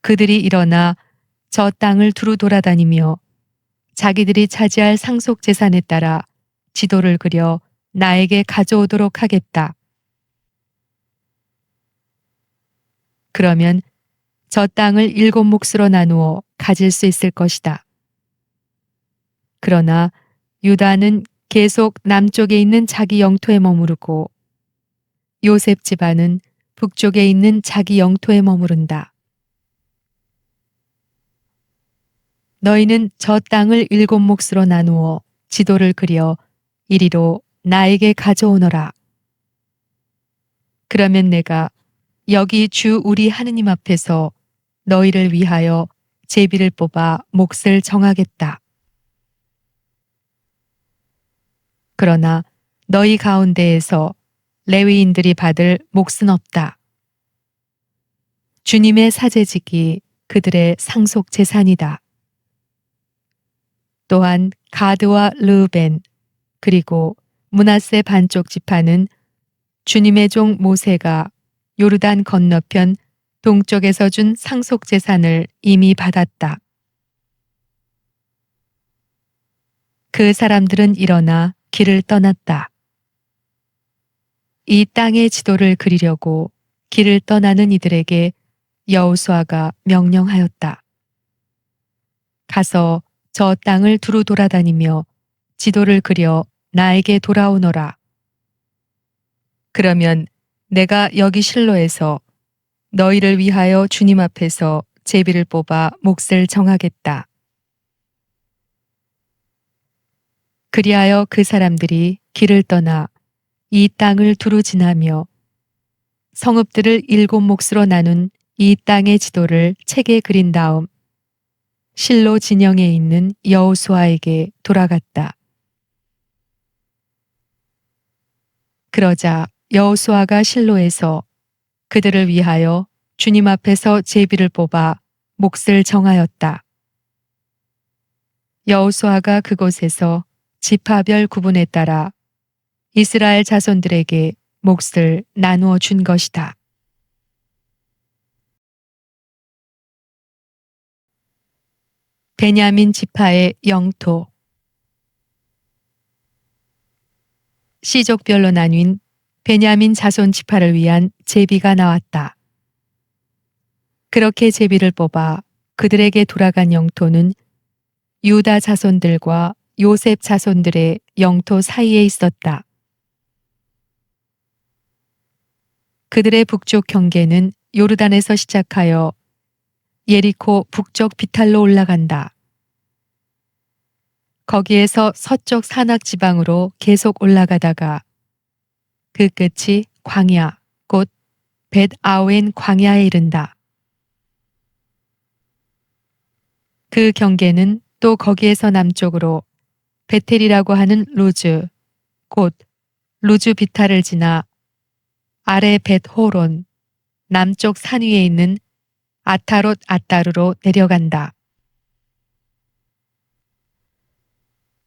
A: 그들이 일어나 저 땅을 두루 돌아다니며 자기들이 차지할 상속 재산에 따라 지도를 그려 나에게 가져오도록 하겠다. 그러면 저 땅을 7몫으로 나누어 가질 수 있을 것이다. 그러나 유다는 계속 남쪽에 있는 자기 영토에 머무르고 요셉 집안은 북쪽에 있는 자기 영토에 머무른다. 너희는 저 땅을 7몫으로 나누어 지도를 그려 이리로 나에게 가져오너라. 그러면 내가 여기 주 우리 하느님 앞에서 너희를 위하여 제비를 뽑아 몫을 정하겠다. 그러나 너희 가운데에서 레위인들이 받을 몫은 없다. 주님의 사제직이 그들의 상속 재산이다. 또한 가드와 르우벤 그리고 므낫세 반쪽 지파는 주님의 종 모세가 요르단 건너편 동쪽에서 준 상속 재산을 이미 받았다. 그 사람들은 일어나 길을 떠났다. 이 땅의 지도를 그리려고 길을 떠나는 이들에게 여호수아가 명령하였다. 가서 저 땅을 두루 돌아다니며 지도를 그려 나에게 돌아오너라. 그러면 내가 여기 실로에서 너희를 위하여 주님 앞에서 제비를 뽑아 몫을 정하겠다. 그리하여 그 사람들이 길을 떠나 이 땅을 두루 지나며 성읍들을 7몫으로 나눈 이 땅의 지도를 책에 그린 다음 실로 진영에 있는 여호수아에게 돌아갔다. 그러자 여호수아가 실로에서 그들을 위하여 주님 앞에서 제비를 뽑아 몫을 정하였다. 여호수아가 그곳에서 지파별 구분에 따라 이스라엘 자손들에게 몫을 나누어 준 것이다. 베냐민 지파의 영토. 시족별로 나뉜 베냐민 자손 지파를 위한 제비가 나왔다. 그렇게 제비를 뽑아 그들에게 돌아간 영토는 유다 자손들과 요셉 자손들의 영토 사이에 있었다. 그들의 북쪽 경계는 요르단에서 시작하여 예리코 북쪽 비탈로 올라간다. 거기에서 서쪽 산악 지방으로 계속 올라가다가 그 끝이 광야, 곧 벳 아웬 광야에 이른다. 그 경계는 또 거기에서 남쪽으로 베텔이라고 하는 루즈, 곧 루즈 비탈을 지나 아래 벳 호론, 남쪽 산 위에 있는 아타롯 아따르로 내려간다.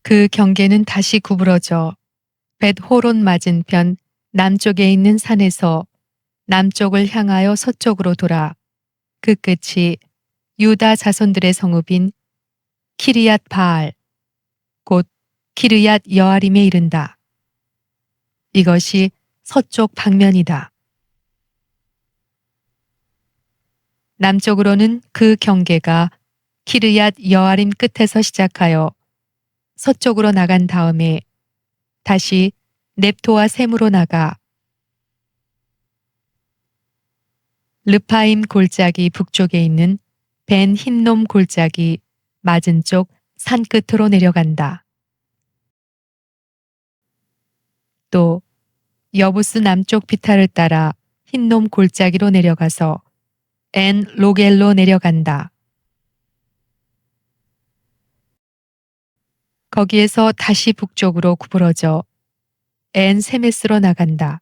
A: 그 경계는 다시 구부러져 벳 호론 맞은편 남쪽에 있는 산에서 남쪽을 향하여 서쪽으로 돌아 그 끝이 유다 자손들의 성읍인 키르얏 바알, 곧 키르얏 여아림에 이른다. 이것이 서쪽 방면이다. 남쪽으로는 그 경계가 키르얏 여아림 끝에서 시작하여 서쪽으로 나간 다음에 다시 넵토와 셈으로 나가 르파임 골짜기 북쪽에 있는 벤 힌놈 골짜기 맞은 쪽 산 끝으로 내려간다. 또 여부스 남쪽 비탈을 따라 흰놈 골짜기로 내려가서 엔 로겔로 내려간다. 거기에서 다시 북쪽으로 구부러져 엔 세메스로 나간다.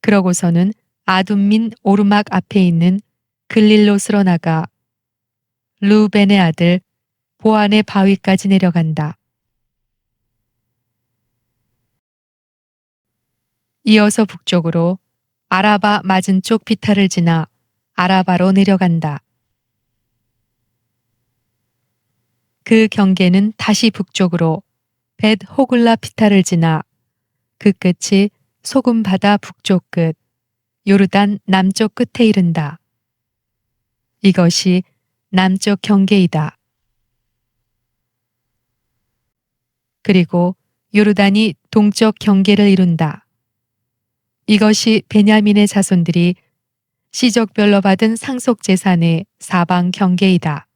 A: 그러고서는 아둠민 오르막 앞에 있는 글릴롯으로 나가 루벤의 아들 보안의 바위까지 내려간다. 이어서 북쪽으로 아라바 맞은 쪽 비탈을 지나 아라바로 내려간다. 그 경계는 다시 북쪽으로 벳 호글라 비탈을 지나 그 끝이 소금 바다 북쪽 끝, 요르단 남쪽 끝에 이른다. 이것이 남쪽 경계이다. 그리고 요르단이 동쪽 경계를 이룬다. 이것이 베냐민의 자손들이 시족별로 받은 상속재산의 사방 경계이다.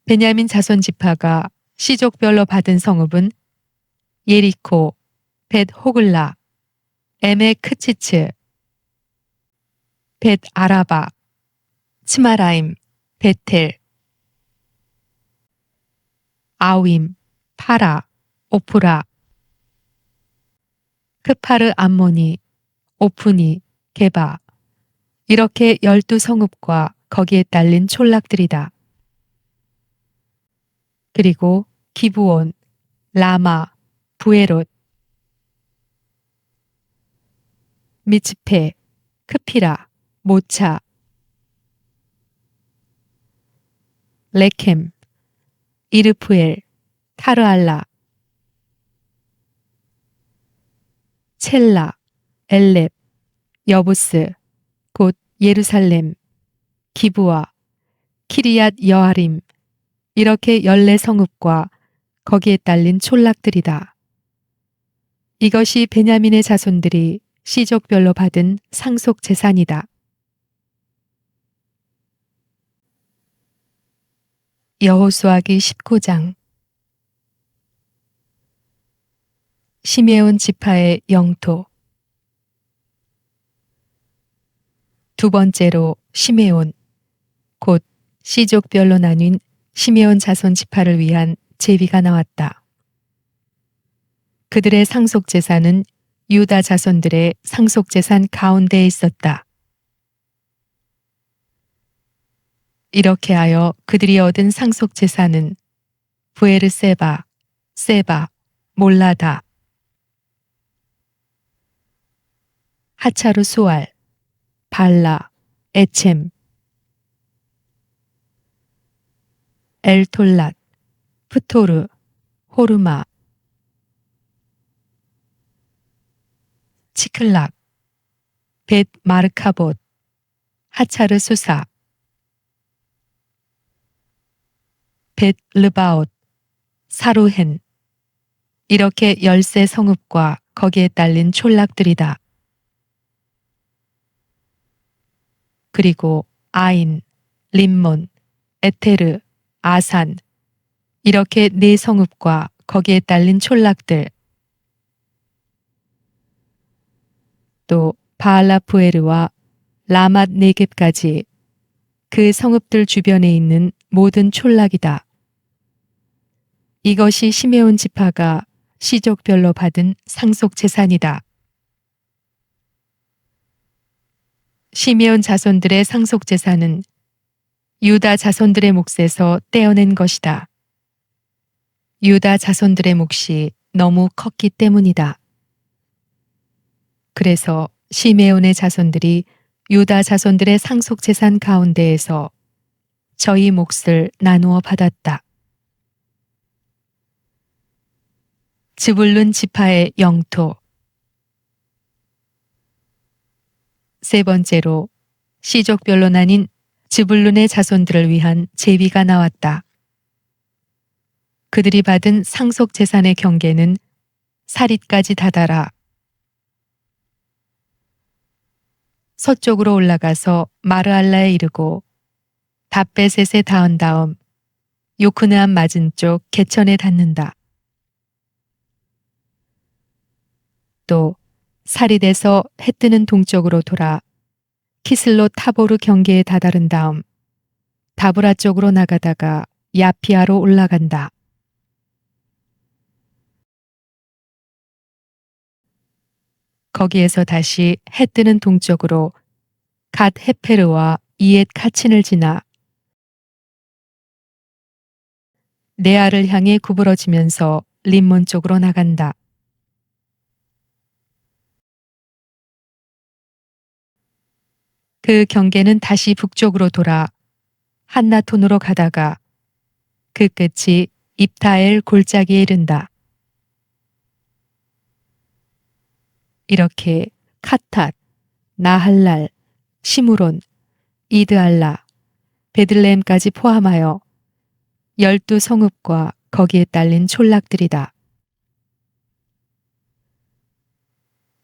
A: 베냐민 자손 지파가 시족별로 받은 성읍은 예리코, 벳 호글라, 에메 크치츠, 벳 아라바, 치마라임, 베텔, 아윈, 파라, 오프라, 크파르 암모니, 오프니, 게바, 이렇게 12성읍과 거기에 딸린 촌락들이다. 그리고 기브온, 라마, 부에롯, 미츠페, 크피라, 모차, 레켐, 이르프엘, 타르알라, 첼라, 엘렙, 여부스, 곧 예루살렘, 기브와, 키리얏 여아림, 이렇게 14성읍과 거기에 딸린 촌락들이다. 이것이 베냐민의 자손들이 시족별로 받은 상속 재산이다. 여호수아기 19장. 시메온 지파의 영토. 두 번째로 시메온, 곧 시족별로 나뉜 시메온 자손 지파를 위한 제비가 나왔다. 그들의 상속 재산은 유다 자손들의 상속 재산 가운데에 있었다. 이렇게 하여 그들이 얻은 상속 재산은 부에르세바, 세바, 몰라다, 하차루 수알, 발라, 에쳔, 엘톨랏, 프토르, 호르마, 치클락, 벳 마르카봇, 하차르 수사, 벳 르바옷, 사루헨, 이렇게 13성읍과 거기에 딸린 촌락들이다. 그리고 아인, 림몬, 에테르, 아산, 이렇게 네 성읍과 거기에 딸린 촌락들, 또 바알라푸에르와 라맛 네겝까지 그 성읍들 주변에 있는 모든 촌락이다. 이것이 시메온 지파가 시족별로 받은 상속 재산이다. 시메온 자손들의 상속 재산은 유다 자손들의 몫에서 떼어낸 것이다. 유다 자손들의 몫이 너무 컸기 때문이다. 그래서 시메온의 자손들이 유다 자손들의 상속 재산 가운데에서 저희 몫을 나누어 받았다. 즈불룬 지파의 영토. 세 번째로 시족별로 나뉜 즈불룬의 자손들을 위한 제비가 나왔다. 그들이 받은 상속 재산의 경계는 사릿까지 다다라. 서쪽으로 올라가서 마르알라에 이르고 답베셋에 닿은 다음 요크느암 맞은쪽 개천에 닿는다. 또 사릿에서 해 뜨는 동쪽으로 돌아 키슬롯 타보르 경계에 다다른 다음 다브라 쪽으로 나가다가 야피아로 올라간다. 거기에서 다시 해 뜨는 동쪽으로 갓 헤페르와 이엣 카친을 지나 네아를 향해 구부러지면서 림몬 쪽으로 나간다. 그 경계는 다시 북쪽으로 돌아 한나톤으로 가다가 그 끝이 입타엘 골짜기에 이른다. 이렇게 카탓, 나할랄, 시므론, 이드알라, 베들레헴까지 포함하여 12성읍과 거기에 딸린 촌락들이다.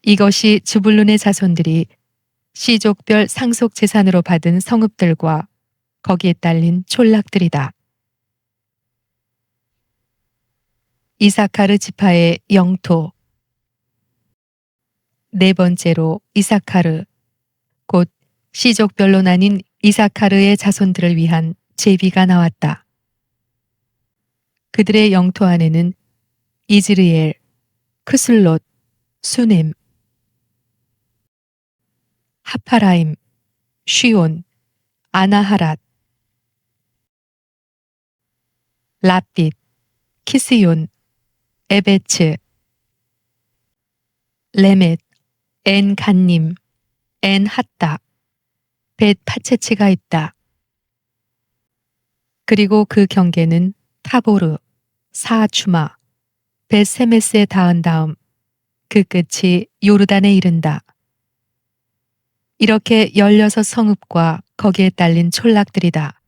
A: 이것이 즈불룬의 자손들이 시족별 상속 재산으로 받은 성읍들과 거기에 딸린 촌락들이다. 이사카르 지파의 영토. 네 번째로 이사카르, 곧 시족별로 나뉜 이사카르의 자손들을 위한 제비가 나왔다. 그들의 영토 안에는 이즈르엘, 크슬롯, 수넴, 하파라임, 쉬온, 아나하랏, 랍빗, 키스yon, 에베츠, 레멧, 엔 간님, 엔 핫다, 벳 파체치가 있다. 그리고 그 경계는 타보르, 사추마, 벳 세메스에 닿은 다음 그 끝이 요르단에 이른다. 이렇게 16성읍과 거기에 딸린 촌락들이다.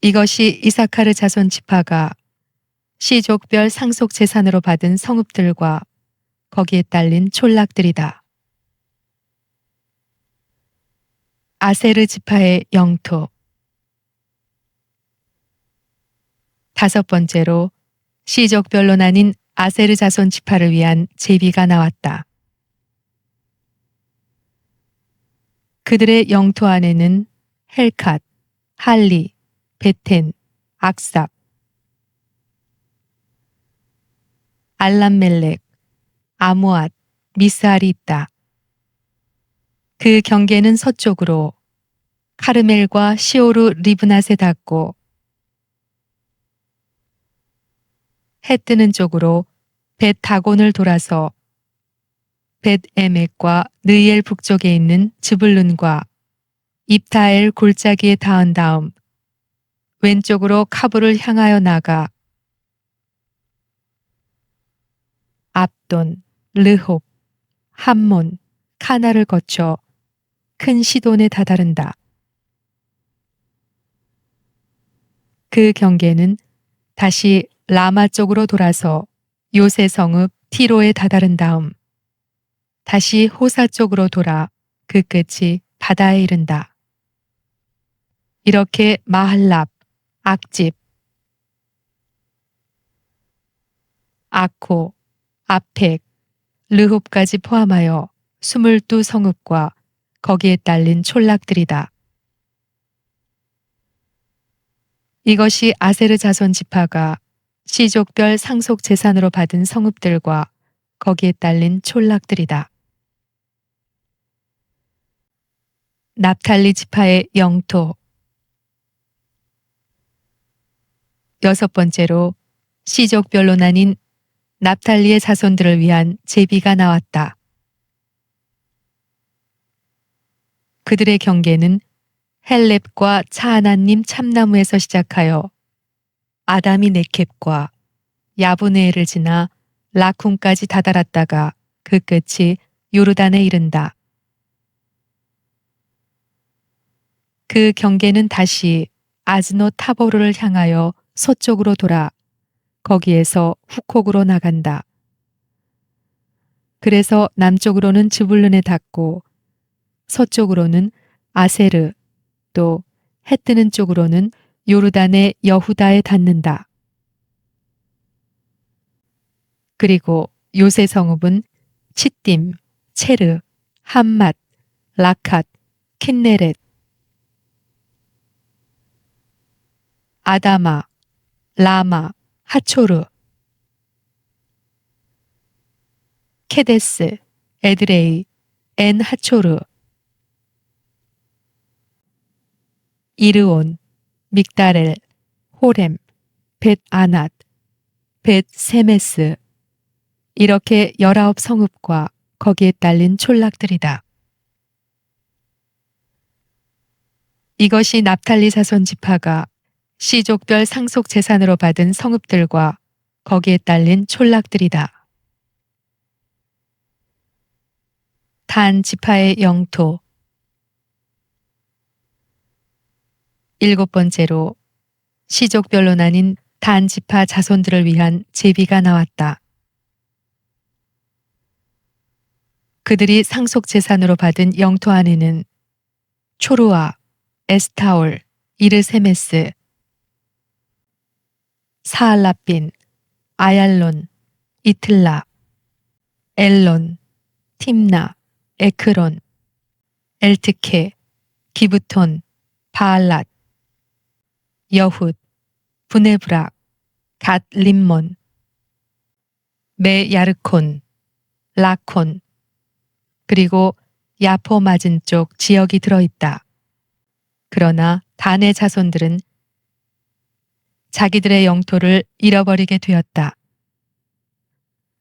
A: 이것이 이사카르 자손 지파가 시족별 상속 재산으로 받은 성읍들과 거기에 딸린 촌락들이다. 아세르 지파의 영토. 다섯 번째로 시족별로 나뉜 아세르 자손 지파를 위한 제비가 나왔다. 그들의 영토 안에는 헬캇, 할리, 베텐, 악삽, 알람멜렉, 아모앗, 미스알이 있다. 그 경계는 서쪽으로 카르멜과 시오르 리브낫에 닿고 해 뜨는 쪽으로 벳 다곤을 돌아서 벳 에멕과 느이엘 북쪽에 있는 즈불룬과 입타엘 골짜기에 닿은 다음 왼쪽으로 카불을 향하여 나가 압돈, 르홉, 함몬, 카나를 거쳐 큰 시돈에 다다른다. 그 경계는 다시 라마 쪽으로 돌아서 요새 성읍 티로에 다다른 다음 다시 호사 쪽으로 돌아 그 끝이 바다에 이른다. 이렇게 마할랍, 악집, 아코, 아펙, 르홉까지 포함하여 22성읍과 거기에 딸린 촌락들이다. 이것이 아세르 자손 지파가 시족별 상속 재산으로 받은 성읍들과 거기에 딸린 촌락들이다. 납탈리 지파의 영토. 여섯 번째로 시족별로 나뉜 납탈리의 자손들을 위한 제비가 나왔다. 그들의 경계는 헬렙과 차하나님 참나무에서 시작하여 아다미 네켐과 야브네엘을 지나 라쿰까지 다다랐다가 그 끝이 요르단에 이른다. 그 경계는 다시 아즈노 타보르를 향하여 서쪽으로 돌아 거기에서 후콕으로 나간다. 그래서 남쪽으로는 즈불룬에 닿고 서쪽으로는 아세르, 또 해 뜨는 쪽으로는 요르단의 여후다에 닿는다. 그리고 요새 성읍은 치딤, 체르, 함맛, 라캇, 킨네렛, 아다마, 라마, 하초르, 케데스, 에드레이, 엔 하초르, 이르온, 믹다렐, 호렘, 벳 아낫, 벳 세메스, 이렇게 19성읍과 거기에 딸린 촌락들이다. 이것이 납탈리 자손 지파가 시족별 상속 재산으로 받은 성읍들과 거기에 딸린 촌락들이다. 단 지파의 영토. 일곱 번째로 시족별로 나뉜 단 지파 자손들을 위한 제비가 나왔다. 그들이 상속 재산으로 받은 영토 안에는 초르아, 에스타올, 이르세메스, 사알라빈, 아얄론, 이틀라, 엘론, 팀나, 에크론, 엘트케, 기브톤, 바알랏, 여훗, 브네브락, 갓 림몬, 메 야르콘, 라콘, 그리고 야포 맞은 쪽 지역이 들어있다. 그러나 단의 자손들은 자기들의 영토를 잃어버리게 되었다.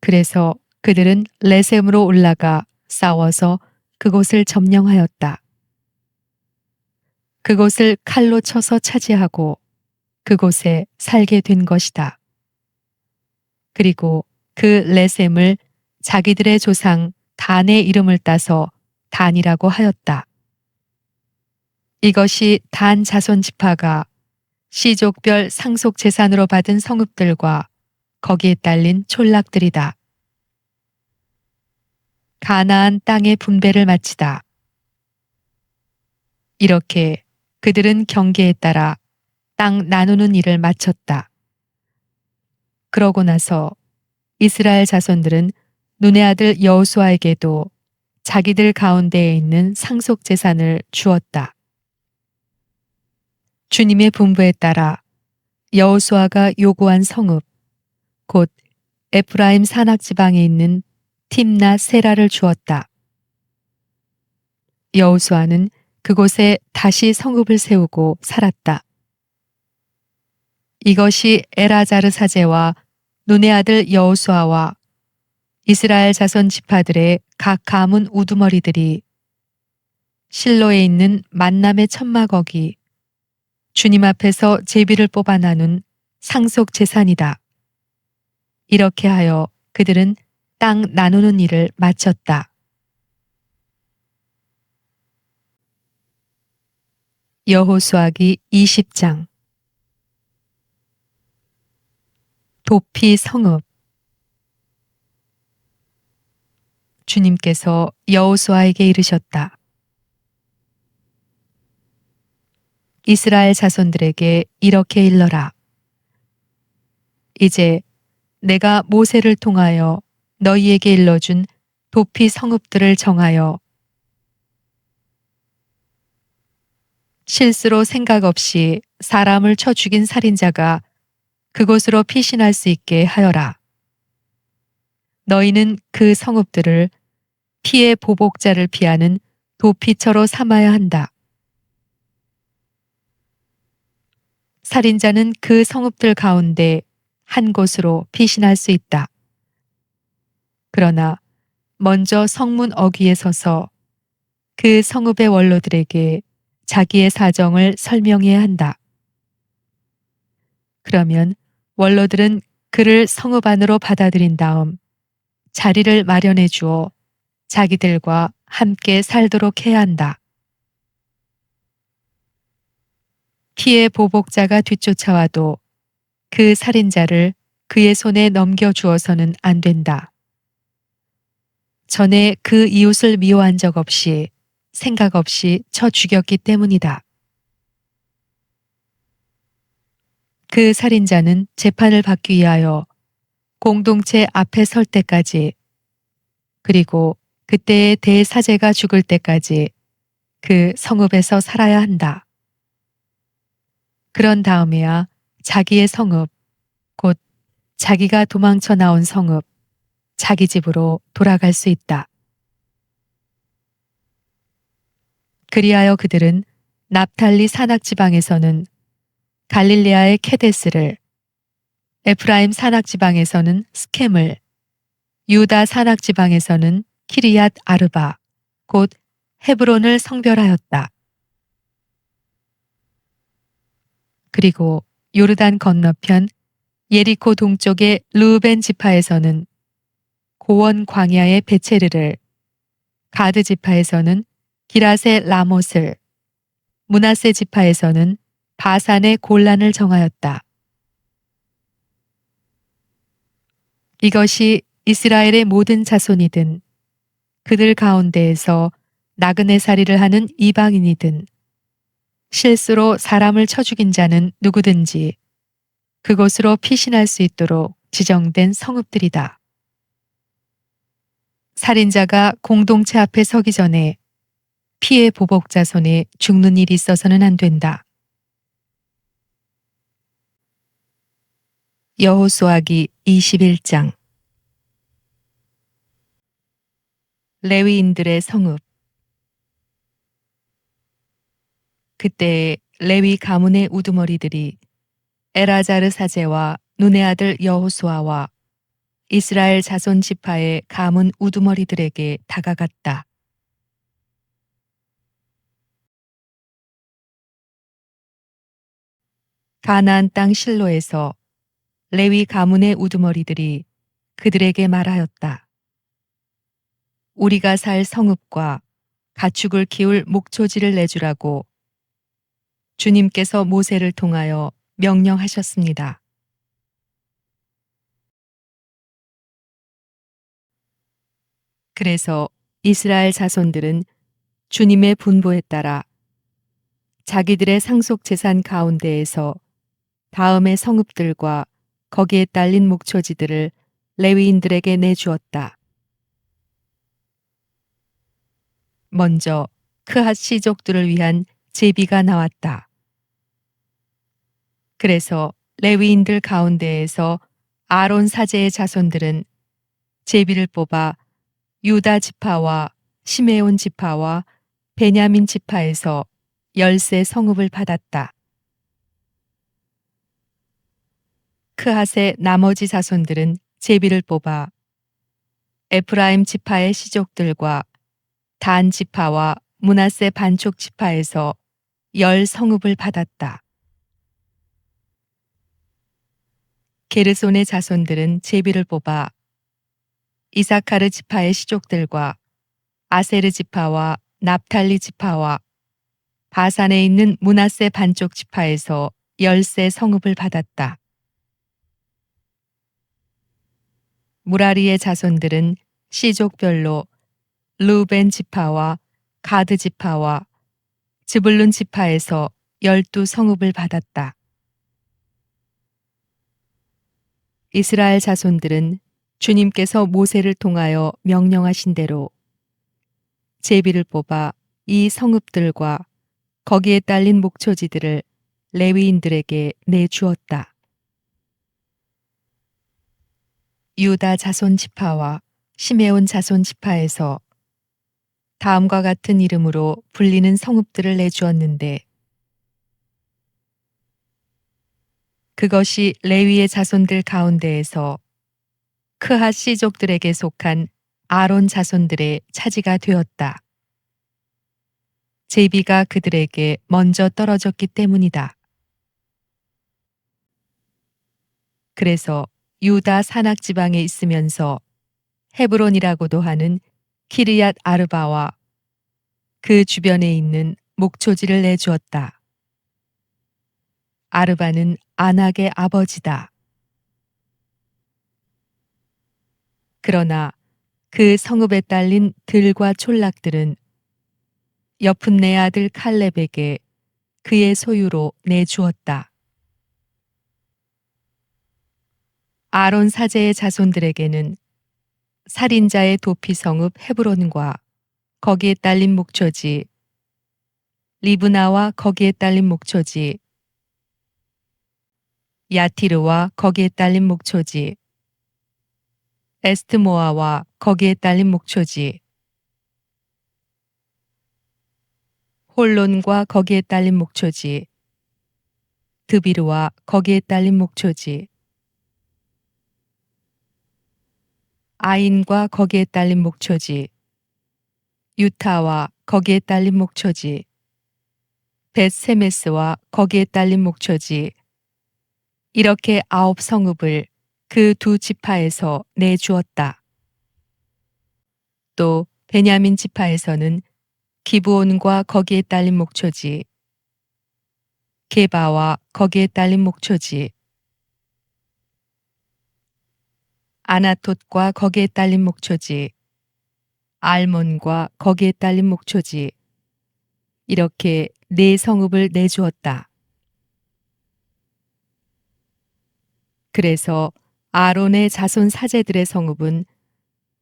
A: 그래서 그들은 레셈으로 올라가 싸워서 그곳을 점령하였다. 그곳을 칼로 쳐서 차지하고 그곳에 살게 된 것이다. 그리고 그 레셈을 자기들의 조상 단의 이름을 따서 단이라고 하였다. 이것이 단 자손 지파가 시족별 상속 재산으로 받은 성읍들과 거기에 딸린 촌락들이다. 가나안 땅의 분배를 마치다. 이렇게 그들은 경계에 따라 땅 나누는 일을 마쳤다. 그러고 나서 이스라엘 자손들은 눈의 아들 여호수아에게도 자기들 가운데에 있는 상속 재산을 주었다. 주님의 분부에 따라 여호수아가 요구한 성읍, 곧 에프라임 산악 지방에 있는 팀나 세라를 주었다. 여호수아는 그곳에 다시 성읍을 세우고 살았다. 이것이 엘아자르 사제와 눈의 아들 여호수아와 이스라엘 자손 지파들의 각 가문 우두머리들이 실로에 있는 만남의 천막어기 주님 앞에서 제비를 뽑아 나눈 상속 재산이다. 이렇게 하여 그들은 땅 나누는 일을 마쳤다. 여호수아기 20장. 도피 성읍. 주님께서 여호수아에게 이르셨다. 이스라엘 자손들에게 이렇게 일러라. 이제 내가 모세를 통하여 너희에게 일러준 도피 성읍들을 정하여 실수로 생각 없이 사람을 쳐 죽인 살인자가 그곳으로 피신할 수 있게 하여라. 너희는 그 성읍들을 피의 보복자를 피하는 도피처로 삼아야 한다. 살인자는 그 성읍들 가운데 한 곳으로 피신할 수 있다. 그러나 먼저 성문 어귀에 서서 그 성읍의 원로들에게 자기의 사정을 설명해야 한다. 그러면 원로들은 그를 성읍 안으로 받아들인 다음 자리를 마련해 주어 자기들과 함께 살도록 해야 한다. 피해 보복자가 뒤쫓아와도 그 살인자를 그의 손에 넘겨주어서는 안 된다. 전에 그 이웃을 미워한 적 없이 생각 없이 쳐 죽였기 때문이다. 그 살인자는 재판을 받기 위하여 공동체 앞에 설 때까지 그리고 그때의 대사제가 죽을 때까지 그 성읍에서 살아야 한다. 그런 다음에야 자기의 성읍, 곧 자기가 도망쳐 나온 성읍, 자기 집으로 돌아갈 수 있다. 그리하여 그들은 납탈리 산악지방에서는 갈릴레아의 케데스를, 에프라임 산악지방에서는 스켐을, 유다 산악지방에서는 키리앗 아르바, 곧 헤브론을 성별하였다. 그리고 요르단 건너편 예리코 동쪽의 르우벤 지파에서는 고원 광야의 베체르를, 가드 지파에서는 기랏의 라못을, 므낫세 지파에서는 바산의 골란을 정하였다. 이것이 이스라엘의 모든 자손이든 그들 가운데에서 나그네 살이를 하는 이방인이든 실수로 사람을 쳐 죽인 자는 누구든지 그곳으로 피신할 수 있도록 지정된 성읍들이다. 살인자가 공동체 앞에 서기 전에 피해 보복자 손에 죽는 일이 있어서는 안 된다. 여호수아기 21장. 레위인들의 성읍. 그때에 레위 가문의 우두머리들이 에라자르 사제와 눈의 아들 여호수아와 이스라엘 자손 지파의 가문 우두머리들에게 다가갔다. 가나안 땅 실로에서 레위 가문의 우두머리들이 그들에게 말하였다. 우리가 살 성읍과 가축을 키울 목초지를 내주라고 주님께서 모세를 통하여 명령하셨습니다. 그래서 이스라엘 자손들은 주님의 분보에 따라 자기들의 상속 재산 가운데에서 다음의 성읍들과 거기에 딸린 목초지들을 레위인들에게 내주었다. 먼저 크핫 씨족들을 위한 제비가 나왔다. 그래서 레위인들 가운데에서 아론 사제의 자손들은 제비를 뽑아 유다 지파와 시메온 지파와 베냐민 지파에서 10세 성읍을 받았다. 크핫의 나머지 자손들은 제비를 뽑아 에프라임 지파의 시족들과 단 지파와 므낫세 반쪽 지파에서 10성읍을 받았다. 게르손의 자손들은 제비를 뽑아 이사카르 지파의 시족들과 아세르 지파와 납탈리 지파와 바산에 있는 므낫세 반쪽 지파에서 10세 성읍을 받았다. 무라리의 자손들은 시족별로 르우벤 지파와 가드 지파와 즈불룬 지파에서 12성읍을 받았다. 이스라엘 자손들은 주님께서 모세를 통하여 명령하신 대로 제비를 뽑아 이 성읍들과 거기에 딸린 목초지들을 레위인들에게 내주었다. 유다 자손 지파와 시메온 자손 지파에서 다음과 같은 이름으로 불리는 성읍들을 내주었는데 그것이 레위의 자손들 가운데에서 크핫 씨족들에게 속한 아론 자손들의 차지가 되었다. 제비가 그들에게 먼저 떨어졌기 때문이다. 그래서 유다 산악 지방에 있으면서 헤브론이라고도 하는 키르얏 아르바와 그 주변에 있는 목초지를 내주었다. 아르바는 아낙의 아버지다. 그러나 그 성읍에 딸린 들과 촌락들은 여푼네 아들 칼렙에게 그의 소유로 내주었다. 아론 사제의 자손들에게는 살인자의 도피 성읍 헤브론과 거기에 딸린 목초지, 리브나와 거기에 딸린 목초지, 야티르와 거기에 딸린 목초지, 에스트모아와 거기에 딸린 목초지, 홀론과 거기에 딸린 목초지, 드비르와 거기에 딸린 목초지, 아인과 거기에 딸린 목초지, 유타와 거기에 딸린 목초지, 벳세메스와 거기에 딸린 목초지, 이렇게 9성읍을 그 두 지파에서 내주었다. 또 베냐민 지파에서는 기브온과 거기에 딸린 목초지, 게바와 거기에 딸린 목초지, 아나톳과 거기에 딸린 목초지, 알몬과 거기에 딸린 목초지, 이렇게 4성읍을 내주었다. 그래서 아론의 자손 사제들의 성읍은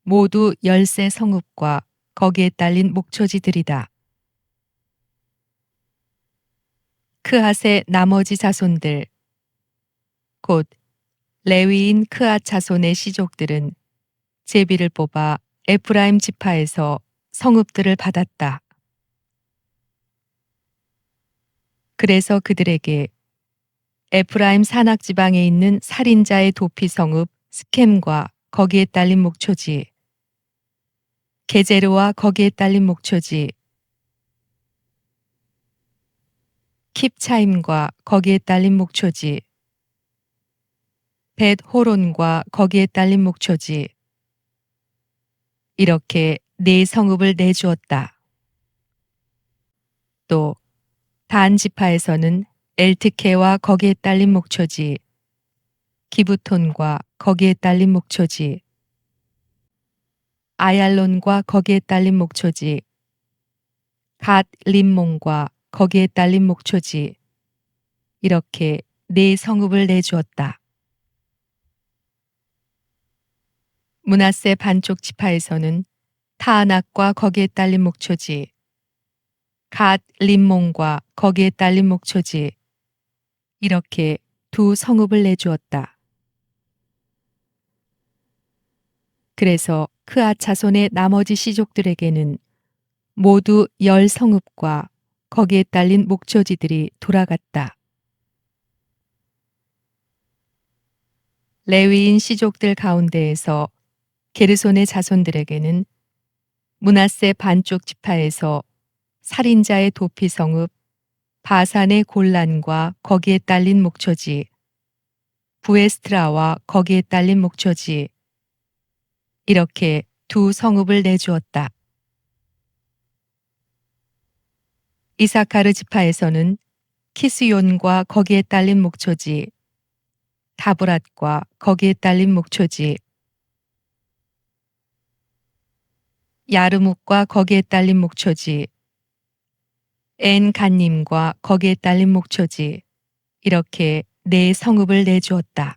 A: 모두 13성읍과 거기에 딸린 목초지들이다. 크앗의 나머지 자손들, 곧 레위인 크앗 자손의 시족들은 제비를 뽑아 에프라임 지파에서 성읍들을 받았다. 그래서 그들에게 에프라임 산악 지방에 있는 살인자의 도피 성읍 스켐과 거기에 딸린 목초지, 게제르와 거기에 딸린 목초지, 킵차임과 거기에 딸린 목초지, 벳 호론과 거기에 딸린 목초지, 이렇게 4성읍을 내주었다. 또 단 지파에서는 엘트케와 거기에 딸린 목초지, 기브톤과 거기에 딸린 목초지, 아얄론과 거기에 딸린 목초지, 갓 림몬과 거기에 딸린 목초지, 이렇게 4성읍을 내주었다. 므낫세 반쪽 지파에서는 타아낙과 거기에 딸린 목초지, 갓 림몬과 거기에 딸린 목초지, 이렇게 2성읍을 내주었다. 그래서 크앗 자손의 나머지 시족들에게는 모두 10성읍과 거기에 딸린 목초지들이 돌아갔다. 레위인 시족들 가운데에서 게르손의 자손들에게는 므낫세 반쪽 지파에서 살인자의 도피 성읍 바산의 골란과 거기에 딸린 목초지, 부에스트라와 거기에 딸린 목초지, 이렇게 2성읍을 내주었다. 이사카르 지파에서는 키스욘과 거기에 딸린 목초지, 다브랏과 거기에 딸린 목초지, 야르묵과 거기에 딸린 목초지, 엔 간님과 거기에 딸린 목초지 이렇게 네 성읍을 내주었다.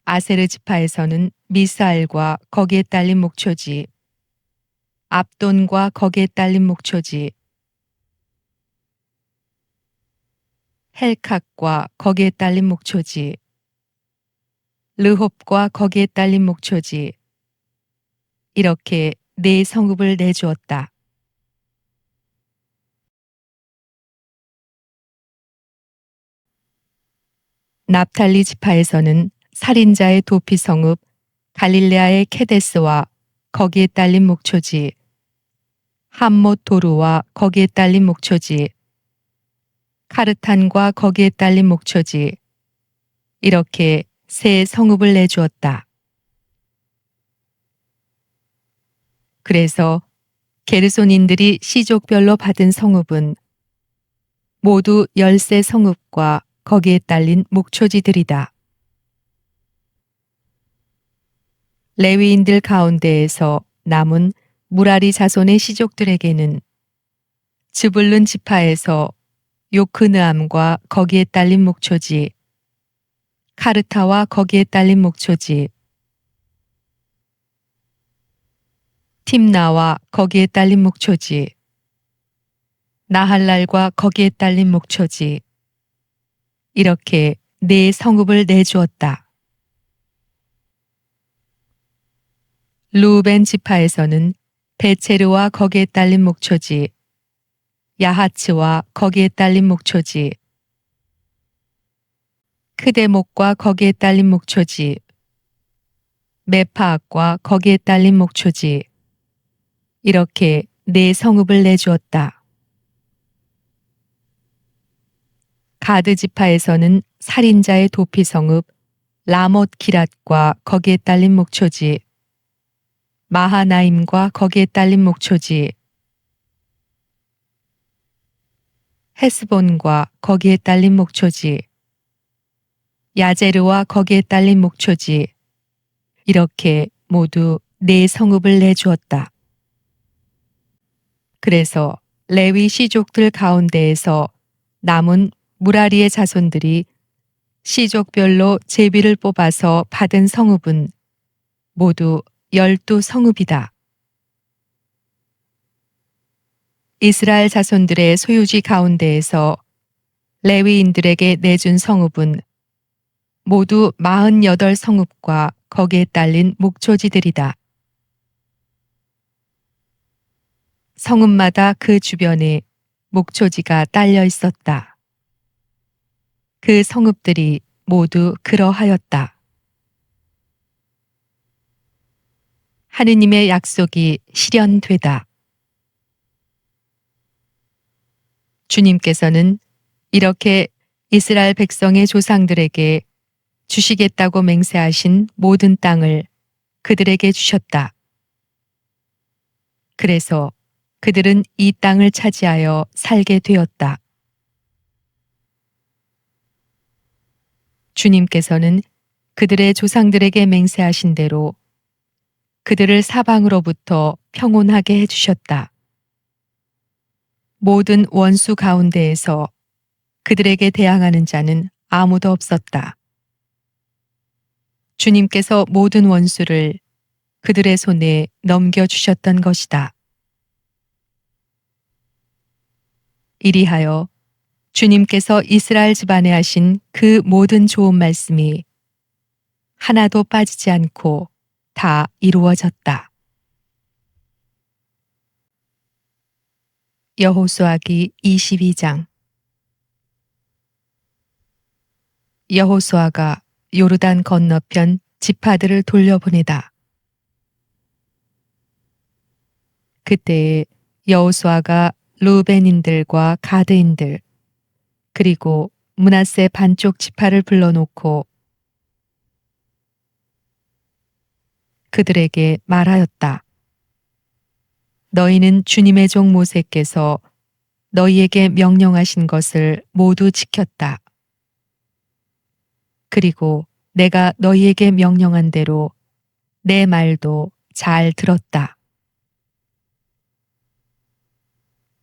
A: 아세르 지파에서는 미스알과 거기에 딸린 목초지, 압돈과 거기에 딸린 목초지, 헬캅과 거기에 딸린 목초지, 르홉과 거기에 딸린 목초지 이렇게 네 성읍을 내주었다. 납탈리 지파에서는 살인자의 도피 성읍 갈릴레아의 케데스와 거기에 딸린 목초지, 함못 도루와 거기에 딸린 목초지, 카르탄과 거기에 딸린 목초지 이렇게 세 성읍을 내주었다. 그래서 게르손인들이 시족별로 받은 성읍은 모두 13성읍과 거기에 딸린 목초지들이다. 레위인들 가운데에서 남은 무라리 자손의 시족들에게는 즈불룬 지파에서 요크느암과 거기에 딸린 목초지, 카르타와 거기에 딸린 목초지, 팀나와 거기에 딸린 목초지, 나할랄과 거기에 딸린 목초지 이렇게 네 성읍을 내주었다. 루벤 지파에서는 베체르와 거기에 딸린 목초지, 야하츠와 거기에 딸린 목초지, 크데목과 거기에 딸린 목초지, 메파악과 거기에 딸린 목초지 이렇게 네 성읍을 내주었다. 가드 지파에서는 살인자의 도피 성읍 라못 기랏과 거기에 딸린 목초지, 마하나임과 거기에 딸린 목초지, 헤스본과 거기에 딸린 목초지, 야제르와 거기에 딸린 목초지 이렇게 모두 네 성읍을 내주었다. 그래서 레위 시족들 가운데에서 남은 무라리의 자손들이 시족별로 제비를 뽑아서 받은 성읍은 모두 12성읍이다. 이스라엘 자손들의 소유지 가운데에서 레위인들에게 내준 성읍은 모두 48성읍과 거기에 딸린 목초지들이다. 성읍마다 그 주변에 목초지가 딸려 있었다. 그 성읍들이 모두 그러하였다. 하느님의 약속이 실현되다. 주님께서는 이렇게 이스라엘 백성의 조상들에게 주시겠다고 맹세하신 모든 땅을 그들에게 주셨다. 그래서 그들은 이 땅을 차지하여 살게 되었다. 주님께서는 그들의 조상들에게 맹세하신 대로 그들을 사방으로부터 평온하게 해주셨다. 모든 원수 가운데에서 그들에게 대항하는 자는 아무도 없었다. 주님께서 모든 원수를 그들의 손에 넘겨주셨던 것이다. 이리하여 주님께서 이스라엘 집안에 하신 그 모든 좋은 말씀이 하나도 빠지지 않고 다 이루어졌다. 여호수아기 22장. 여호수아가 요르단 건너편 지파들을 돌려보내다. 그때에 여호수아가 루벤인들과 가드인들 그리고 므낫세 반쪽 지파를 불러놓고 그들에게 말하였다. 너희는 주님의 종 모세께서 너희에게 명령하신 것을 모두 지켰다. 그리고 내가 너희에게 명령한 대로 내 말도 잘 들었다.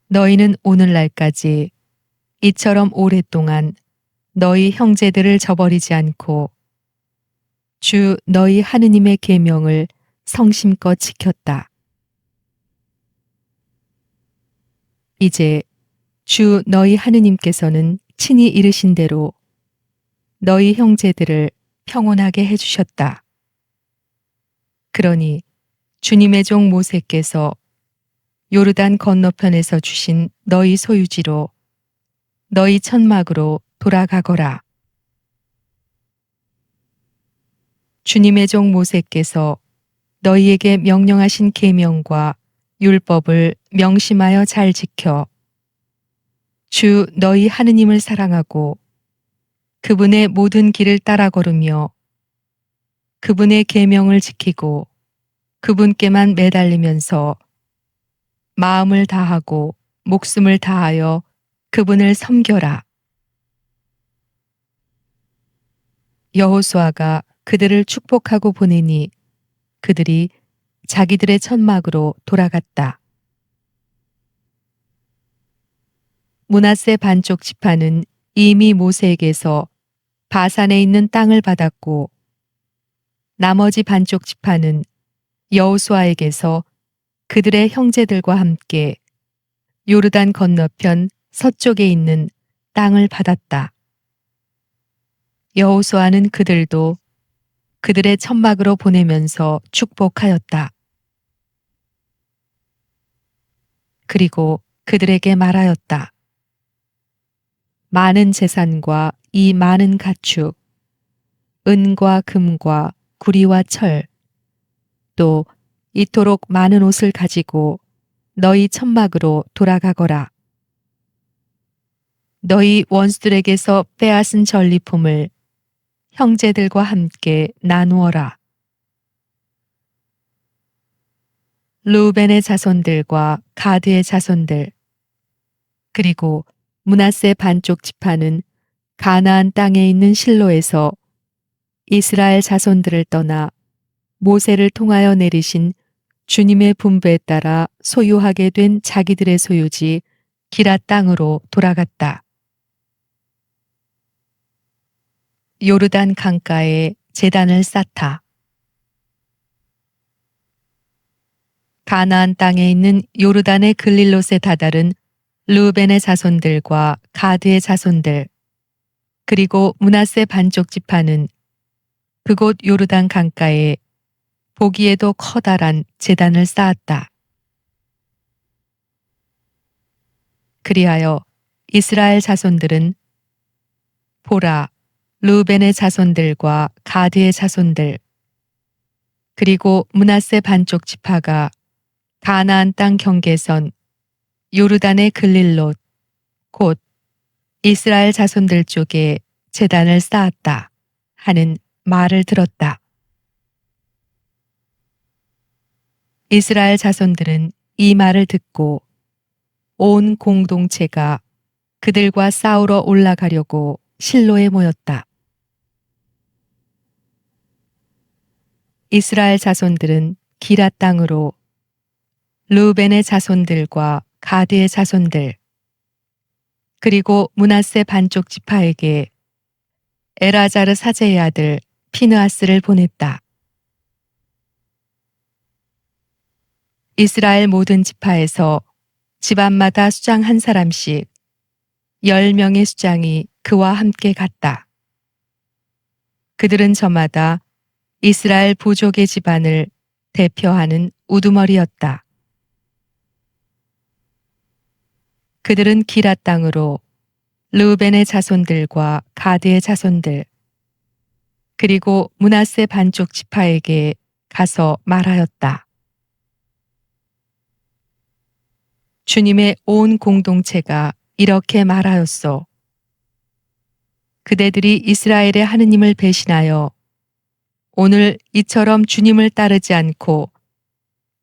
A: 너희는 오늘날까지 이처럼 오랫동안 너희 형제들을 저버리지 않고 주 너희 하느님의 계명을 성심껏 지켰다. 이제 주 너희 하느님께서는 친히 이르신 대로 너희 형제들을 평온하게 해주셨다. 그러니 주님의 종 모세께서 요르단 건너편에서 주신 너희 소유지로 너희 천막으로 돌아가거라. 주님의 종 모세께서 너희에게 명령하신 계명과 율법을 명심하여 잘 지켜 주 너희 하느님을 사랑하고 그분의 모든 길을 따라 걸으며 그분의 계명을 지키고 그분께만 매달리면서 마음을 다하고 목숨을 다하여 그분을 섬겨라. 여호수아가 그들을 축복하고 보내니 그들이 자기들의 천막으로 돌아갔다. 므낫세 반쪽 지파는 이미 모세에게서 바산에 있는 땅을 받았고 나머지 반쪽 지파는 여호수아에게서 그들의 형제들과 함께 요르단 건너편 서쪽에 있는 땅을 받았다. 여호수아는 그들도 그들의 천막으로 보내면서 축복하였다. 그리고 그들에게 말하였다. 많은 재산과 이 많은 가축, 은과 금과 구리와 철, 또 이토록 많은 옷을 가지고 너희 천막으로 돌아가거라. 너희 원수들에게서 빼앗은 전리품을 형제들과 함께 나누어라. 르우벤의 자손들과 가드의 자손들, 그리고 므낫세 반쪽 지파는 가나안 땅에 있는 실로에서 이스라엘 자손들을 떠나 모세를 통하여 내리신 주님의 분부에 따라 소유하게 된 자기들의 소유지 기라 땅으로 돌아갔다. 요르단 강가에 제단을 쌓다. 가나안 땅에 있는 요르단의 글릴롯에 다다른 르우벤의 자손들과 가드의 자손들, 그리고 므낫세 반쪽 지파는 그곳 요르단 강가에 보기에도 커다란 제단을 쌓았다. 그리하여 이스라엘 자손들은 보라, 르우벤의 자손들과 가드의 자손들, 그리고 므낫세 반쪽 지파가 가나안 땅 경계선 요르단의 글릴롯, 곧 이스라엘 자손들 쪽에 제단을 쌓았다 하는 말을 들었다. 이스라엘 자손들은 이 말을 듣고 온 공동체가 그들과 싸우러 올라가려고 실로에 모였다. 이스라엘 자손들은 기라 땅으로 르우벤의 자손들과 가드의 자손들, 그리고 므낫세 반쪽 지파에게 에라자르 사제의 아들 피느하스를 보냈다. 이스라엘 모든 지파에서 집안마다 수장 한 사람씩 10명의 수장이 그와 함께 갔다. 그들은 저마다 이스라엘 부족의 집안을 대표하는 우두머리였다. 그들은 기라 땅으로 르우벤의 자손들과 가드의 자손들, 그리고 므낫세 반쪽 지파에게 가서 말하였다. 주님의 온 공동체가 이렇게 말하였소. 그대들이 이스라엘의 하느님을 배신하여 오늘 이처럼 주님을 따르지 않고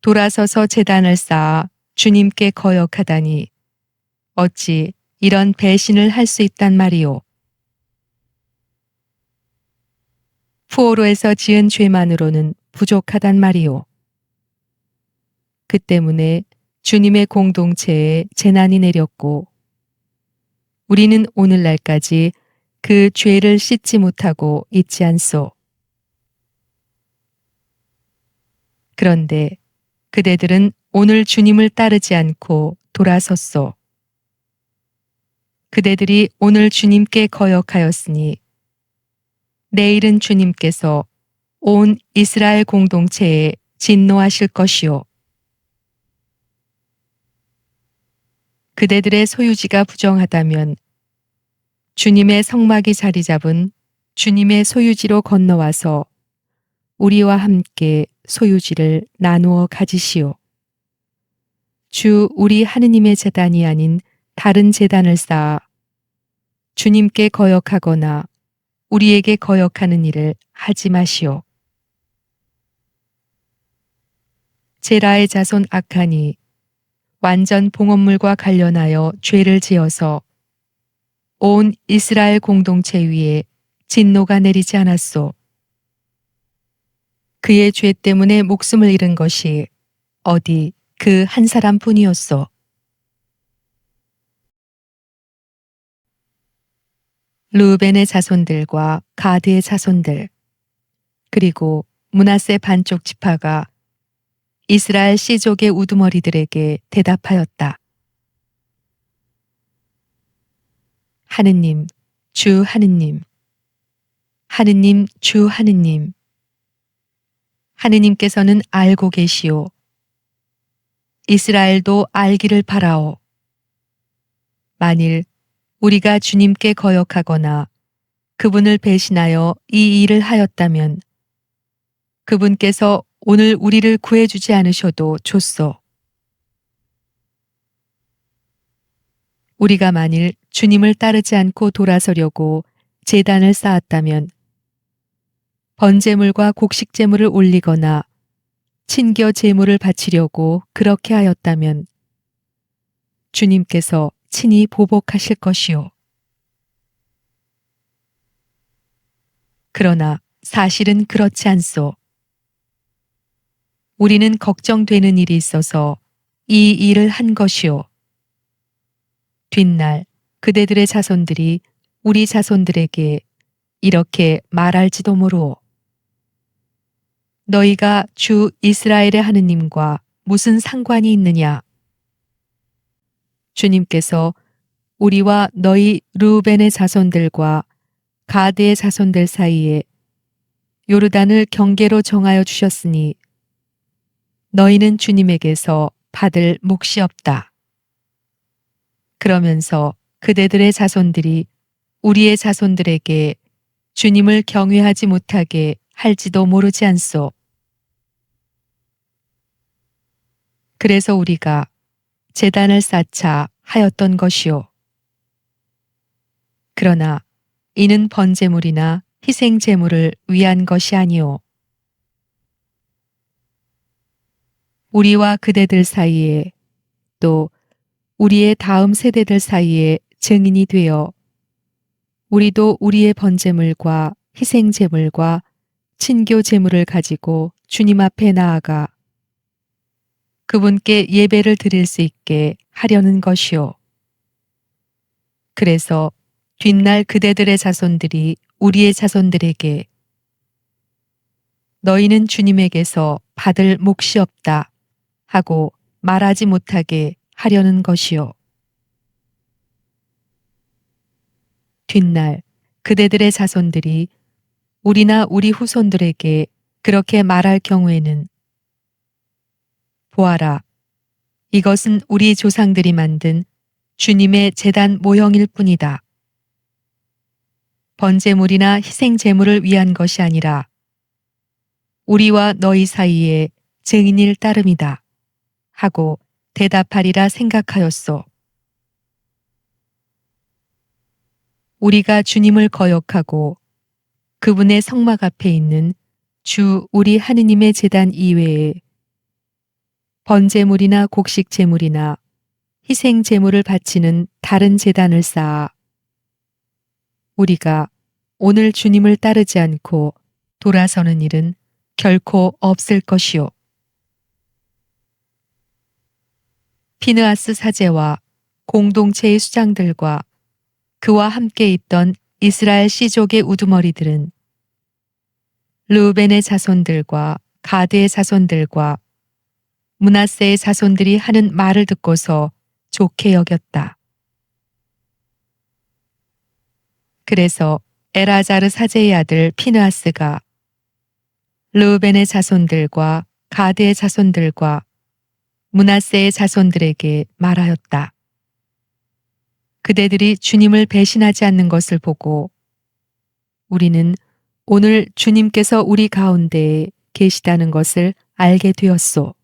A: 돌아서서 제단을 쌓아 주님께 거역하다니 어찌 이런 배신을 할 수 있단 말이오. 푸오로에서 지은 죄만으로는 부족하단 말이오. 그 때문에 주님의 공동체에 재난이 내렸고 우리는 오늘날까지 그 죄를 씻지 못하고 있지 않소. 그런데 그대들은 오늘 주님을 따르지 않고 돌아섰소. 그대들이 오늘 주님께 거역하였으니 내일은 주님께서 온 이스라엘 공동체에 진노하실 것이요. 그대들의 소유지가 부정하다면 주님의 성막이 자리 잡은 주님의 소유지로 건너와서 우리와 함께 소유지를 나누어 가지시오. 주 우리 하느님의 제단이 아닌 다른 제단을 쌓아 주님께 거역하거나 우리에게 거역하는 일을 하지 마시오. 제라의 자손 악한이 완전 봉헌물과 관련하여 죄를 지어서 온 이스라엘 공동체 위에 진노가 내리지 않았소. 그의 죄 때문에 목숨을 잃은 것이 어디 그 한 사람뿐이었소. 르우벤의 자손들과 가드의 자손들 그리고 므낫세 반쪽 지파가 이스라엘 씨족의 우두머리들에게 대답하였다. 하느님, 주 하느님, 하느님, 주 하느님, 하느님께서는 알고 계시오. 이스라엘도 알기를 바라오. 만일 우리가 주님께 거역하거나 그분을 배신하여 이 일을 하였다면 그분께서 오늘 우리를 구해주지 않으셔도 좋소. 우리가 만일 주님을 따르지 않고 돌아서려고 제단을 쌓았다면 번제물과 곡식제물을 올리거나 친교 제물을 바치려고 그렇게 하였다면 주님께서 친히 보복하실 것이요. 그러나 사실은 그렇지 않소. 우리는 걱정되는 일이 있어서 이 일을 한 것이요. 뒷날 그대들의 자손들이 우리 자손들에게 이렇게 말할지도 모르오. 너희가 주 이스라엘의 하느님과 무슨 상관이 있느냐? 주님께서 우리와 너희 르우벤의 자손들과 가드의 자손들 사이에 요르단을 경계로 정하여 주셨으니 너희는 주님에게서 받을 몫이 없다. 그러면서 그대들의 자손들이 우리의 자손들에게 주님을 경외하지 못하게 할지도 모르지 않소. 그래서 우리가 제단을 쌓자 하였던 것이요. 그러나 이는 번제물이나 희생제물을 위한 것이 아니오. 우리와 그대들 사이에 또 우리의 다음 세대들 사이에 증인이 되어 우리도 우리의 번제물과 희생제물과 친교 제물을 가지고 주님 앞에 나아가 그분께 예배를 드릴 수 있게 하려는 것이요. 그래서 뒷날 그대들의 자손들이 우리의 자손들에게 너희는 주님에게서 받을 몫이 없다 하고 말하지 못하게 하려는 것이요. 뒷날 그대들의 자손들이 우리나 우리 후손들에게 그렇게 말할 경우에는 보아라, 이것은 우리 조상들이 만든 주님의 제단 모형일 뿐이다. 번제물이나 희생제물을 위한 것이 아니라 우리와 너희 사이에 증인일 따름이다 하고 대답하리라 생각하였소. 우리가 주님을 거역하고 그분의 성막 앞에 있는 주 우리 하느님의 제단 이외에 번제물이나 곡식제물이나 희생제물을 바치는 다른 제단을 쌓아 우리가 오늘 주님을 따르지 않고 돌아서는 일은 결코 없을 것이요. 피느하스 사제와 공동체의 수장들과 그와 함께 있던 이스라엘 씨족의 우두머리들은 르우벤의 자손들과 가드의 자손들과 므낫세의 자손들이 하는 말을 듣고서 좋게 여겼다. 그래서 엘아자르 사제의 아들 피느하스가 르우벤의 자손들과 가드의 자손들과 므낫세의 자손들에게 말하였다. 그대들이 주님을 배신하지 않는 것을 보고 우리는 오늘 주님께서 우리 가운데에 계시다는 것을 알게 되었소.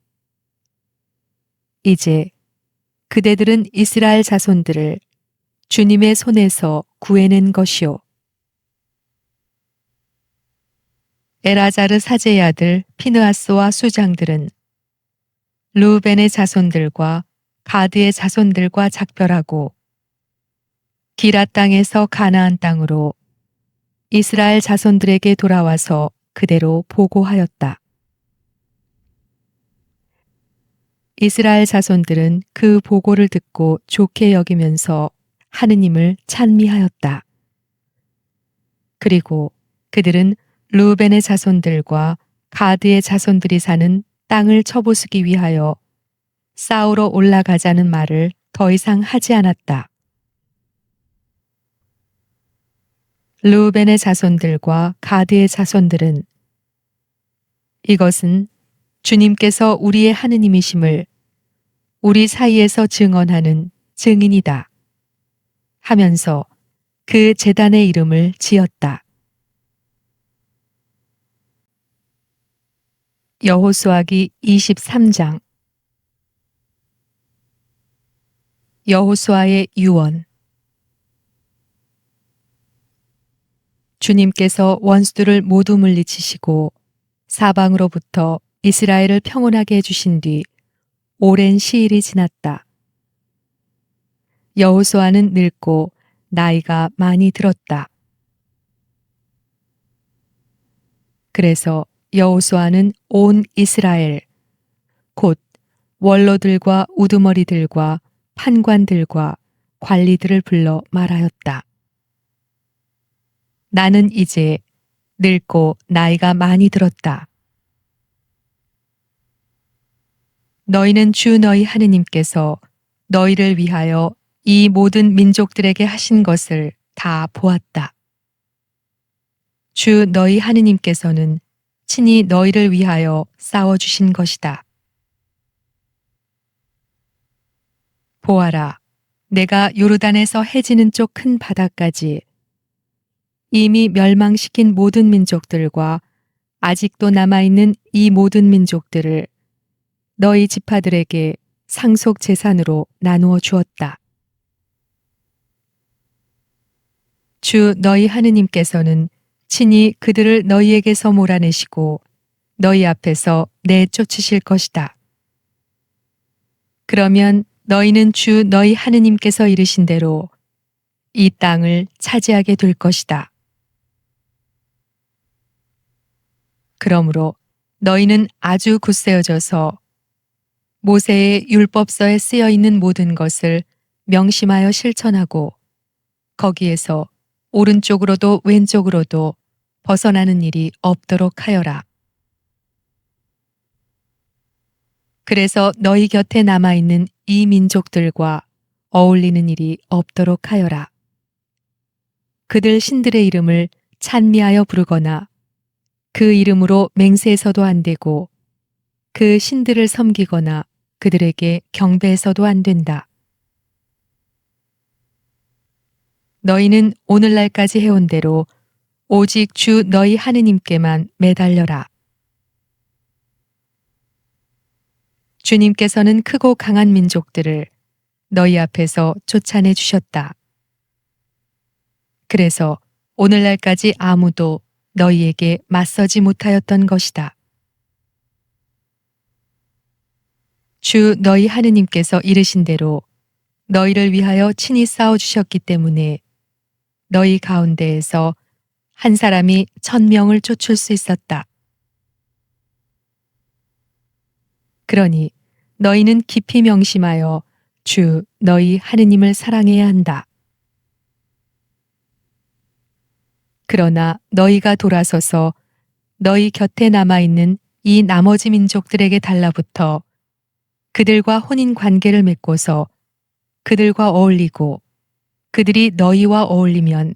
A: 이제 그대들은 이스라엘 자손들을 주님의 손에서 구해낸 것이오. 엘아자르 사제의 아들 피느하스와 수장들은 르우벤의 자손들과 가드의 자손들과 작별하고 기럇 땅에서 가나안 땅으로 이스라엘 자손들에게 돌아와서 그대로 보고하였다. 이스라엘 자손들은 그 보고를 듣고 좋게 여기면서 하느님을 찬미하였다. 그리고 그들은 르우벤의 자손들과 가드의 자손들이 사는 땅을 쳐부수기 위하여 싸우러 올라가자는 말을 더 이상 하지 않았다. 르우벤의 자손들과 가드의 자손들은 이것은 주님께서 우리의 하느님이심을 우리 사이에서 증언하는 증인이다 하면서 그 제단의 이름을 지었다. 여호수아기 23장. 여호수아의 유언. 주님께서 원수들을 모두 물리치시고 사방으로부터 이스라엘을 평온하게 해주신 뒤 오랜 시일이 지났다. 여호수아는 늙고 나이가 많이 들었다. 그래서 여호수아는 온 이스라엘, 곧 원로들과 우두머리들과 판관들과 관리들을 불러 말하였다. 나는 이제 늙고 나이가 많이 들었다. 너희는 주 너희 하느님께서 너희를 위하여 이 모든 민족들에게 하신 것을 다 보았다. 주 너희 하느님께서는 친히 너희를 위하여 싸워주신 것이다. 보아라, 내가 요르단에서 해지는 쪽 큰 바다까지 이미 멸망시킨 모든 민족들과 아직도 남아있는 이 모든 민족들을 너희 지파들에게 상속 재산으로 나누어 주었다. 주 너희 하느님께서는 친히 그들을 너희에게서 몰아내시고 너희 앞에서 내쫓으실 것이다. 그러면 너희는 주 너희 하느님께서 이르신 대로 이 땅을 차지하게 될 것이다. 그러므로 너희는 아주 굳세어져서 모세의 율법서에 쓰여 있는 모든 것을 명심하여 실천하고 거기에서 오른쪽으로도 왼쪽으로도 벗어나는 일이 없도록 하여라. 그래서 너희 곁에 남아있는 이 민족들과 어울리는 일이 없도록 하여라. 그들 신들의 이름을 찬미하여 부르거나 그 이름으로 맹세해서도 안 되고 그 신들을 섬기거나 그들에게 경배해서도 안 된다. 너희는 오늘날까지 해온 대로 오직 주 너희 하느님께만 매달려라. 주님께서는 크고 강한 민족들을 너희 앞에서 쫓아내 주셨다. 그래서 오늘날까지 아무도 너희에게 맞서지 못하였던 것이다. 주 너희 하느님께서 이르신 대로 너희를 위하여 친히 싸워주셨기 때문에 너희 가운데에서 한 사람이 1000명을 쫓을 수 있었다. 그러니 너희는 깊이 명심하여 주 너희 하느님을 사랑해야 한다. 그러나 너희가 돌아서서 너희 곁에 남아있는 이 나머지 민족들에게 달라붙어 그들과 혼인 관계를 맺고서 그들과 어울리고 그들이 너희와 어울리면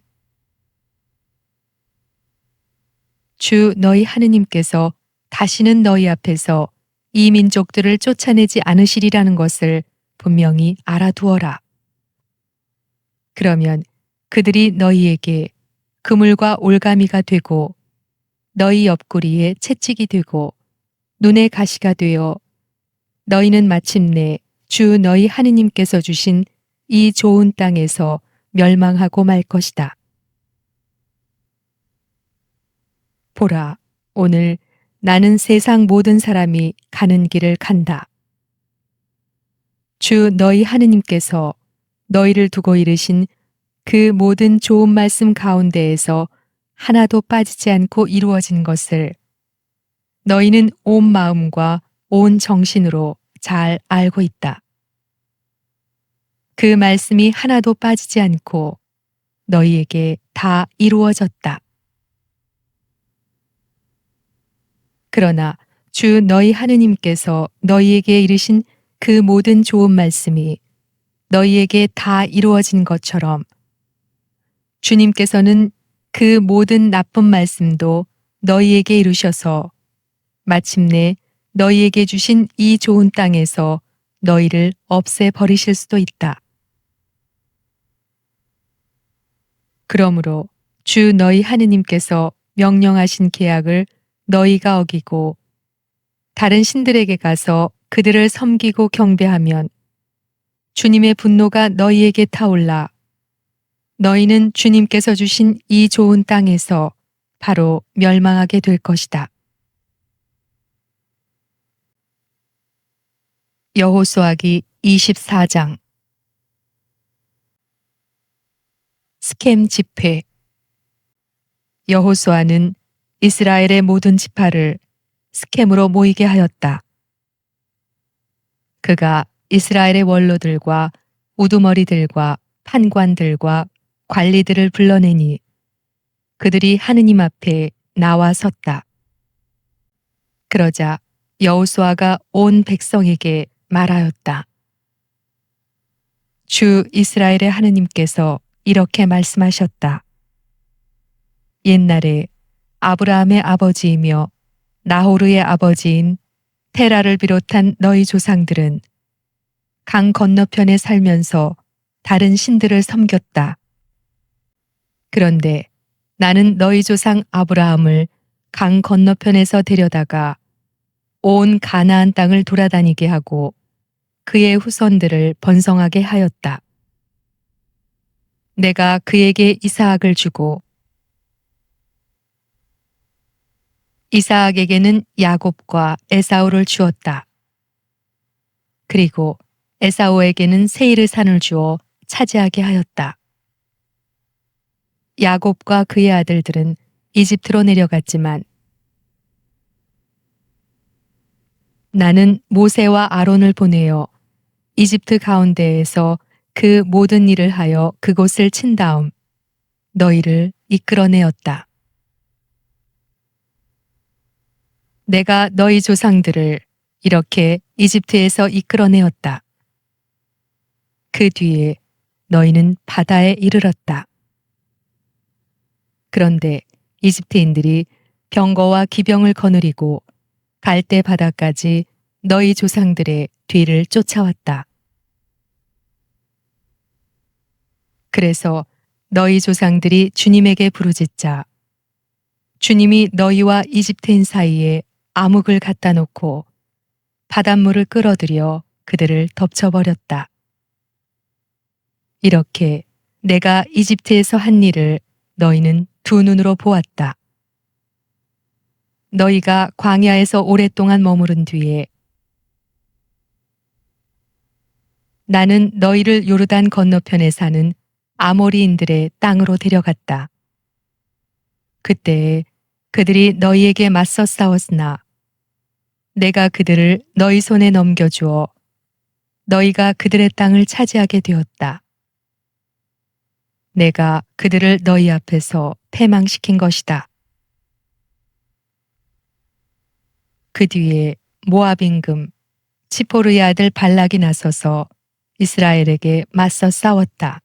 A: 주 너희 하느님께서 다시는 너희 앞에서 이 민족들을 쫓아내지 않으시리라는 것을 분명히 알아두어라. 그러면 그들이 너희에게 그물과 올가미가 되고 너희 옆구리에 채찍이 되고 눈에 가시가 되어 너희는 마침내 주 너희 하느님께서 주신 이 좋은 땅에서 멸망하고 말 것이다. 보라, 오늘 나는 세상 모든 사람이 가는 길을 간다. 주 너희 하느님께서 너희를 두고 이르신 그 모든 좋은 말씀 가운데에서 하나도 빠지지 않고 이루어진 것을 너희는 온 마음과 온 정신으로 잘 알고 있다. 그 말씀이 하나도 빠지지 않고 너희에게 다 이루어졌다. 그러나 주 너희 하느님께서 너희에게 이르신 그 모든 좋은 말씀이 너희에게 다 이루어진 것처럼 주님께서는 그 모든 나쁜 말씀도 너희에게 이루셔서 마침내 너희에게 주신 이 좋은 땅에서 너희를 없애버리실 수도 있다. 그러므로 주 너희 하느님께서 명령하신 계약을 너희가 어기고 다른 신들에게 가서 그들을 섬기고 경배하면 주님의 분노가 너희에게 타올라 너희는 주님께서 주신 이 좋은 땅에서 바로 멸망하게 될 것이다. 여호수아기 24장 스켐 집회. 여호수아는 이스라엘의 모든 지파를 스켐으로 모이게 하였다. 그가 이스라엘의 원로들과 우두머리들과 판관들과 관리들을 불러내니 그들이 하느님 앞에 나와 섰다. 그러자 여호수아가 온 백성에게 말하였다. 주 이스라엘의 하느님께서 이렇게 말씀하셨다. 옛날에 아브라함의 아버지이며 나호르의 아버지인 테라를 비롯한 너희 조상들은 강 건너편에 살면서 다른 신들을 섬겼다. 그런데 나는 너희 조상 아브라함을 강 건너편에서 데려다가 온 가나안 땅을 돌아다니게 하고 그의 후손들을 번성하게 하였다. 내가 그에게 이스하악을 주고 이스하악에게는 야곱과 에사우를 주었다. 그리고 에사우에게는 세일의 산을 주어 차지하게 하였다. 야곱과 그의 아들들은 이집트로 내려갔지만 나는 모세와 아론을 보내어 이집트 가운데에서 그 모든 일을 하여 그곳을 친 다음 너희를 이끌어내었다. 내가 너희 조상들을 이렇게 이집트에서 이끌어내었다. 그 뒤에 너희는 바다에 이르렀다. 그런데 이집트인들이 병거와 기병을 거느리고 갈대 바다까지 너희 조상들의 뒤를 쫓아왔다. 그래서 너희 조상들이 주님에게 부르짖자 주님이 너희와 이집트인 사이에 암흑을 갖다 놓고 바닷물을 끌어들여 그들을 덮쳐버렸다. 이렇게 내가 이집트에서 한 일을 너희는 두 눈으로 보았다. 너희가 광야에서 오랫동안 머무른 뒤에 나는 너희를 요르단 건너편에 사는 아모리인들의 땅으로 데려갔다. 그때에 그들이 너희에게 맞서 싸웠으나 내가 그들을 너희 손에 넘겨주어 너희가 그들의 땅을 차지하게 되었다. 내가 그들을 너희 앞에서 패망시킨 것이다. 그 뒤에 모압 임금 치포르의 아들 발락이 나서서 이스라엘에게 맞서 싸웠다.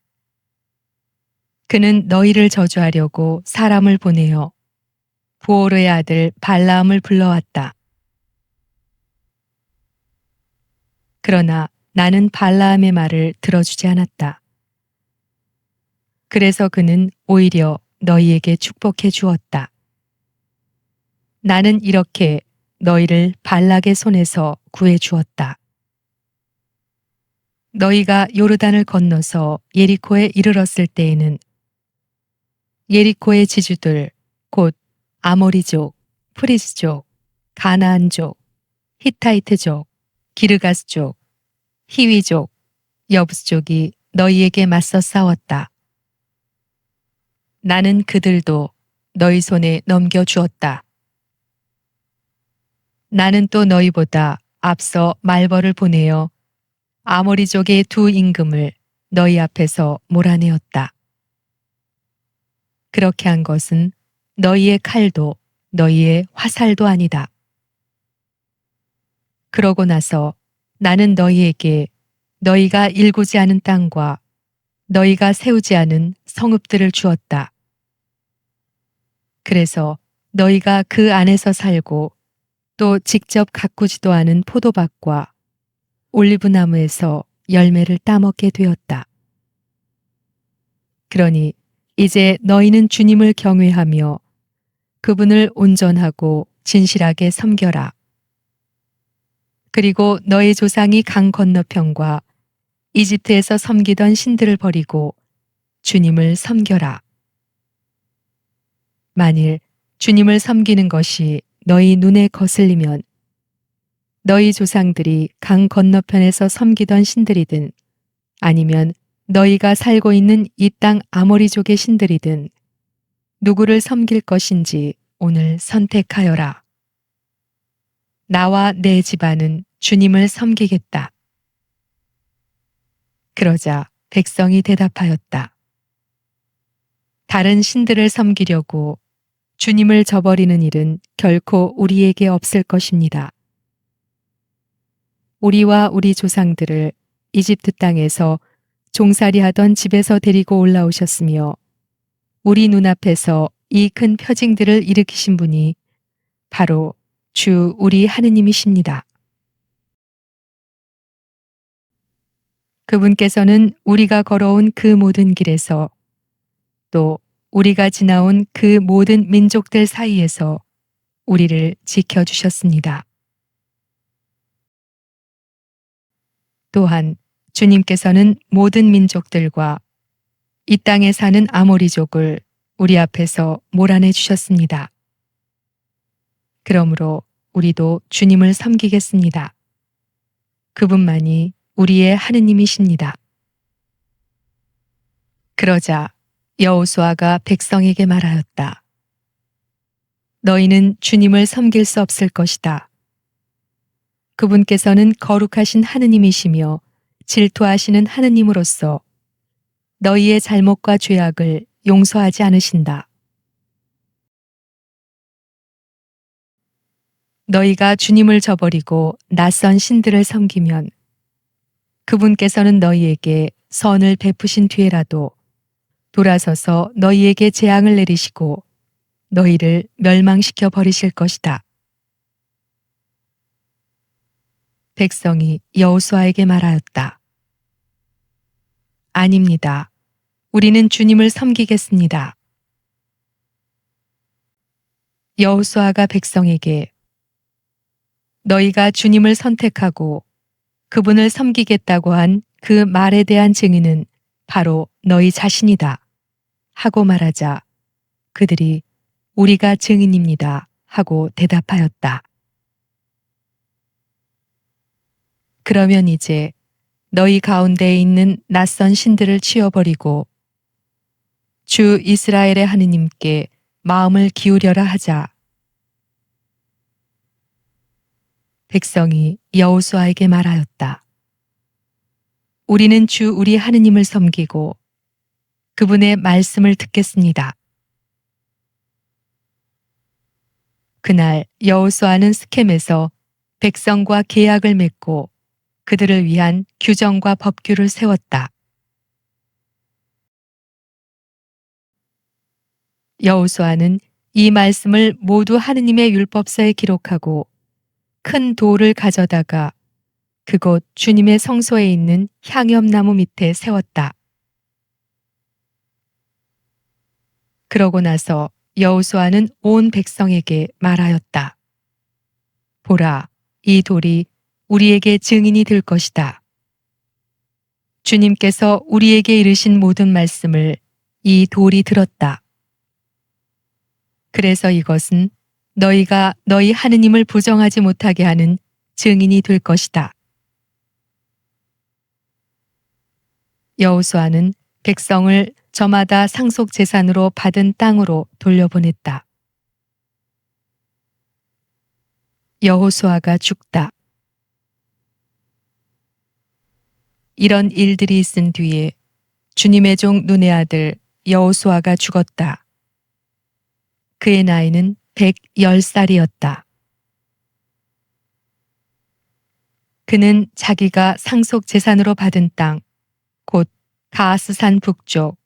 A: 그는 너희를 저주하려고 사람을 보내어 부오르의 아들 발라함을 불러왔다. 그러나 나는 발라함의 말을 들어주지 않았다. 그래서 그는 오히려 너희에게 축복해 주었다. 나는 이렇게 너희를 발락의 손에서 구해 주었다. 너희가 요르단을 건너서 예리코에 이르렀을 때에는 예리코의 지주들 곧 아모리족, 프리스족, 가나안족, 히타이트족, 기르가스족, 히위족, 여부스족이 너희에게 맞서 싸웠다. 나는 그들도 너희 손에 넘겨주었다. 나는 또 너희보다 앞서 말벌을 보내어 아모리족의 두 임금을 너희 앞에서 몰아내었다. 그렇게 한 것은 너희의 칼도 너희의 화살도 아니다. 그러고 나서 나는 너희에게 너희가 일구지 않은 땅과 너희가 세우지 않은 성읍들을 주었다. 그래서 너희가 그 안에서 살고 또 직접 가꾸지도 않은 포도밭과 올리브나무에서 열매를 따먹게 되었다. 그러니 이제 너희는 주님을 경외하며 그분을 온전하고 진실하게 섬겨라. 그리고 너희 조상이 강 건너편과 이집트에서 섬기던 신들을 버리고 주님을 섬겨라. 만일 주님을 섬기는 것이 너희 눈에 거슬리면 너희 조상들이 강 건너편에서 섬기던 신들이든 아니면 너희가 살고 있는 이 땅 아모리족의 신들이든 누구를 섬길 것인지 오늘 선택하여라. 나와 내 집안은 주님을 섬기겠다. 그러자 백성이 대답하였다. 다른 신들을 섬기려고 주님을 저버리는 일은 결코 우리에게 없을 것입니다. 우리와 우리 조상들을 이집트 땅에서 종살이 하던 집에서 데리고 올라오셨으며 우리 눈앞에서 이 큰 표징들을 일으키신 분이 바로 주 우리 하느님이십니다. 그분께서는 우리가 걸어온 그 모든 길에서 또 우리가 지나온 그 모든 민족들 사이에서 우리를 지켜주셨습니다. 또한 주님께서는 모든 민족들과 이 땅에 사는 아모리족을 우리 앞에서 몰아내 주셨습니다. 그러므로 우리도 주님을 섬기겠습니다. 그분만이 우리의 하느님이십니다. 그러자 여호수아가 백성에게 말하였다. 너희는 주님을 섬길 수 없을 것이다. 그분께서는 거룩하신 하느님이시며 질투하시는 하느님으로서 너희의 잘못과 죄악을 용서하지 않으신다. 너희가 주님을 저버리고 낯선 신들을 섬기면 그분께서는 너희에게 선을 베푸신 뒤에라도 돌아서서 너희에게 재앙을 내리시고 너희를 멸망시켜 버리실 것이다. 백성이 여호수아에게 말하였다. 아닙니다. 우리는 주님을 섬기겠습니다. 여호수아가 백성에게 너희가 주님을 선택하고 그분을 섬기겠다고 한 그 말에 대한 증인은 바로 너희 자신이다. 하고 말하자 그들이 우리가 증인입니다. 하고 대답하였다. 그러면 이제 너희 가운데에 있는 낯선 신들을 치워버리고 주 이스라엘의 하느님께 마음을 기울여라 하자. 백성이 여호수아에게 말하였다. 우리는 주 우리 하느님을 섬기고 그분의 말씀을 듣겠습니다. 그날 여호수아는 스켐에서 백성과 계약을 맺고 그들을 위한 규정과 법규를 세웠다. 여호수아는 이 말씀을 모두 하느님의 율법서에 기록하고 큰 돌을 가져다가 그곳 주님의 성소에 있는 향염나무 밑에 세웠다. 그러고 나서 여호수아는 온 백성에게 말하였다. 보라, 이 돌이 우리에게 증인이 될 것이다. 주님께서 우리에게 이르신 모든 말씀을 이 돌이 들었다. 그래서 이것은 너희가 너희 하느님을 부정하지 못하게 하는 증인이 될 것이다. 여호수아는 백성을 저마다 상속 재산으로 받은 땅으로 돌려보냈다. 여호수아가 죽다. 이런 일들이 있은 뒤에 주님의 종 눈의 아들 여호수아가 죽었다. 그의 나이는 110살이었다. 그는 자기가 상속 재산으로 받은 땅, 곧 가스산 북쪽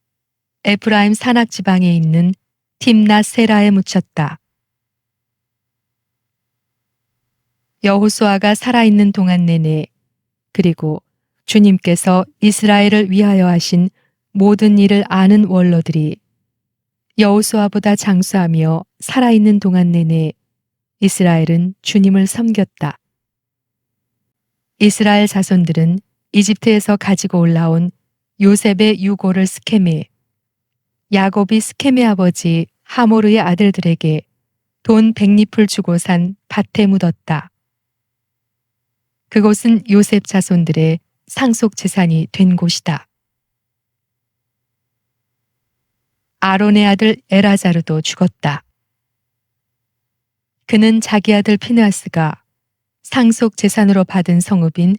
A: 에프라임 산악 지방에 있는 팀낫세라에 묻혔다. 여호수아가 살아있는 동안 내내 그리고 주님께서 이스라엘을 위하여 하신 모든 일을 아는 원로들이 여호수아보다 장수하며 살아있는 동안 내내 이스라엘은 주님을 섬겼다. 이스라엘 자손들은 이집트에서 가지고 올라온 요셉의 유고를 스켐에, 야곱이 스켐의 아버지 하모르의 아들들에게 돈 100립을 주고 산 밭에 묻었다. 그곳은 요셉 자손들의 상속 재산이 된 곳이다. 아론의 아들 엘아자르도 죽었다. 그는 자기 아들 피느하스가 상속 재산으로 받은 성읍인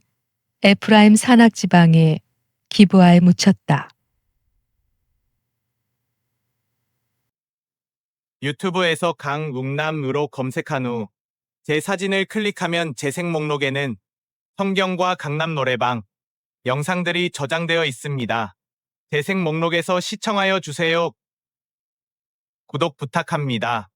A: 에프라임 산악 지방의 기브아에 묻혔다.
B: 유튜브에서 강웅남으로 검색한 후 제 사진을 클릭하면 재생 목록에는 성경과 강남 노래방 영상들이 저장되어 있습니다. 재생 목록에서 시청하여 주세요. 구독 부탁합니다.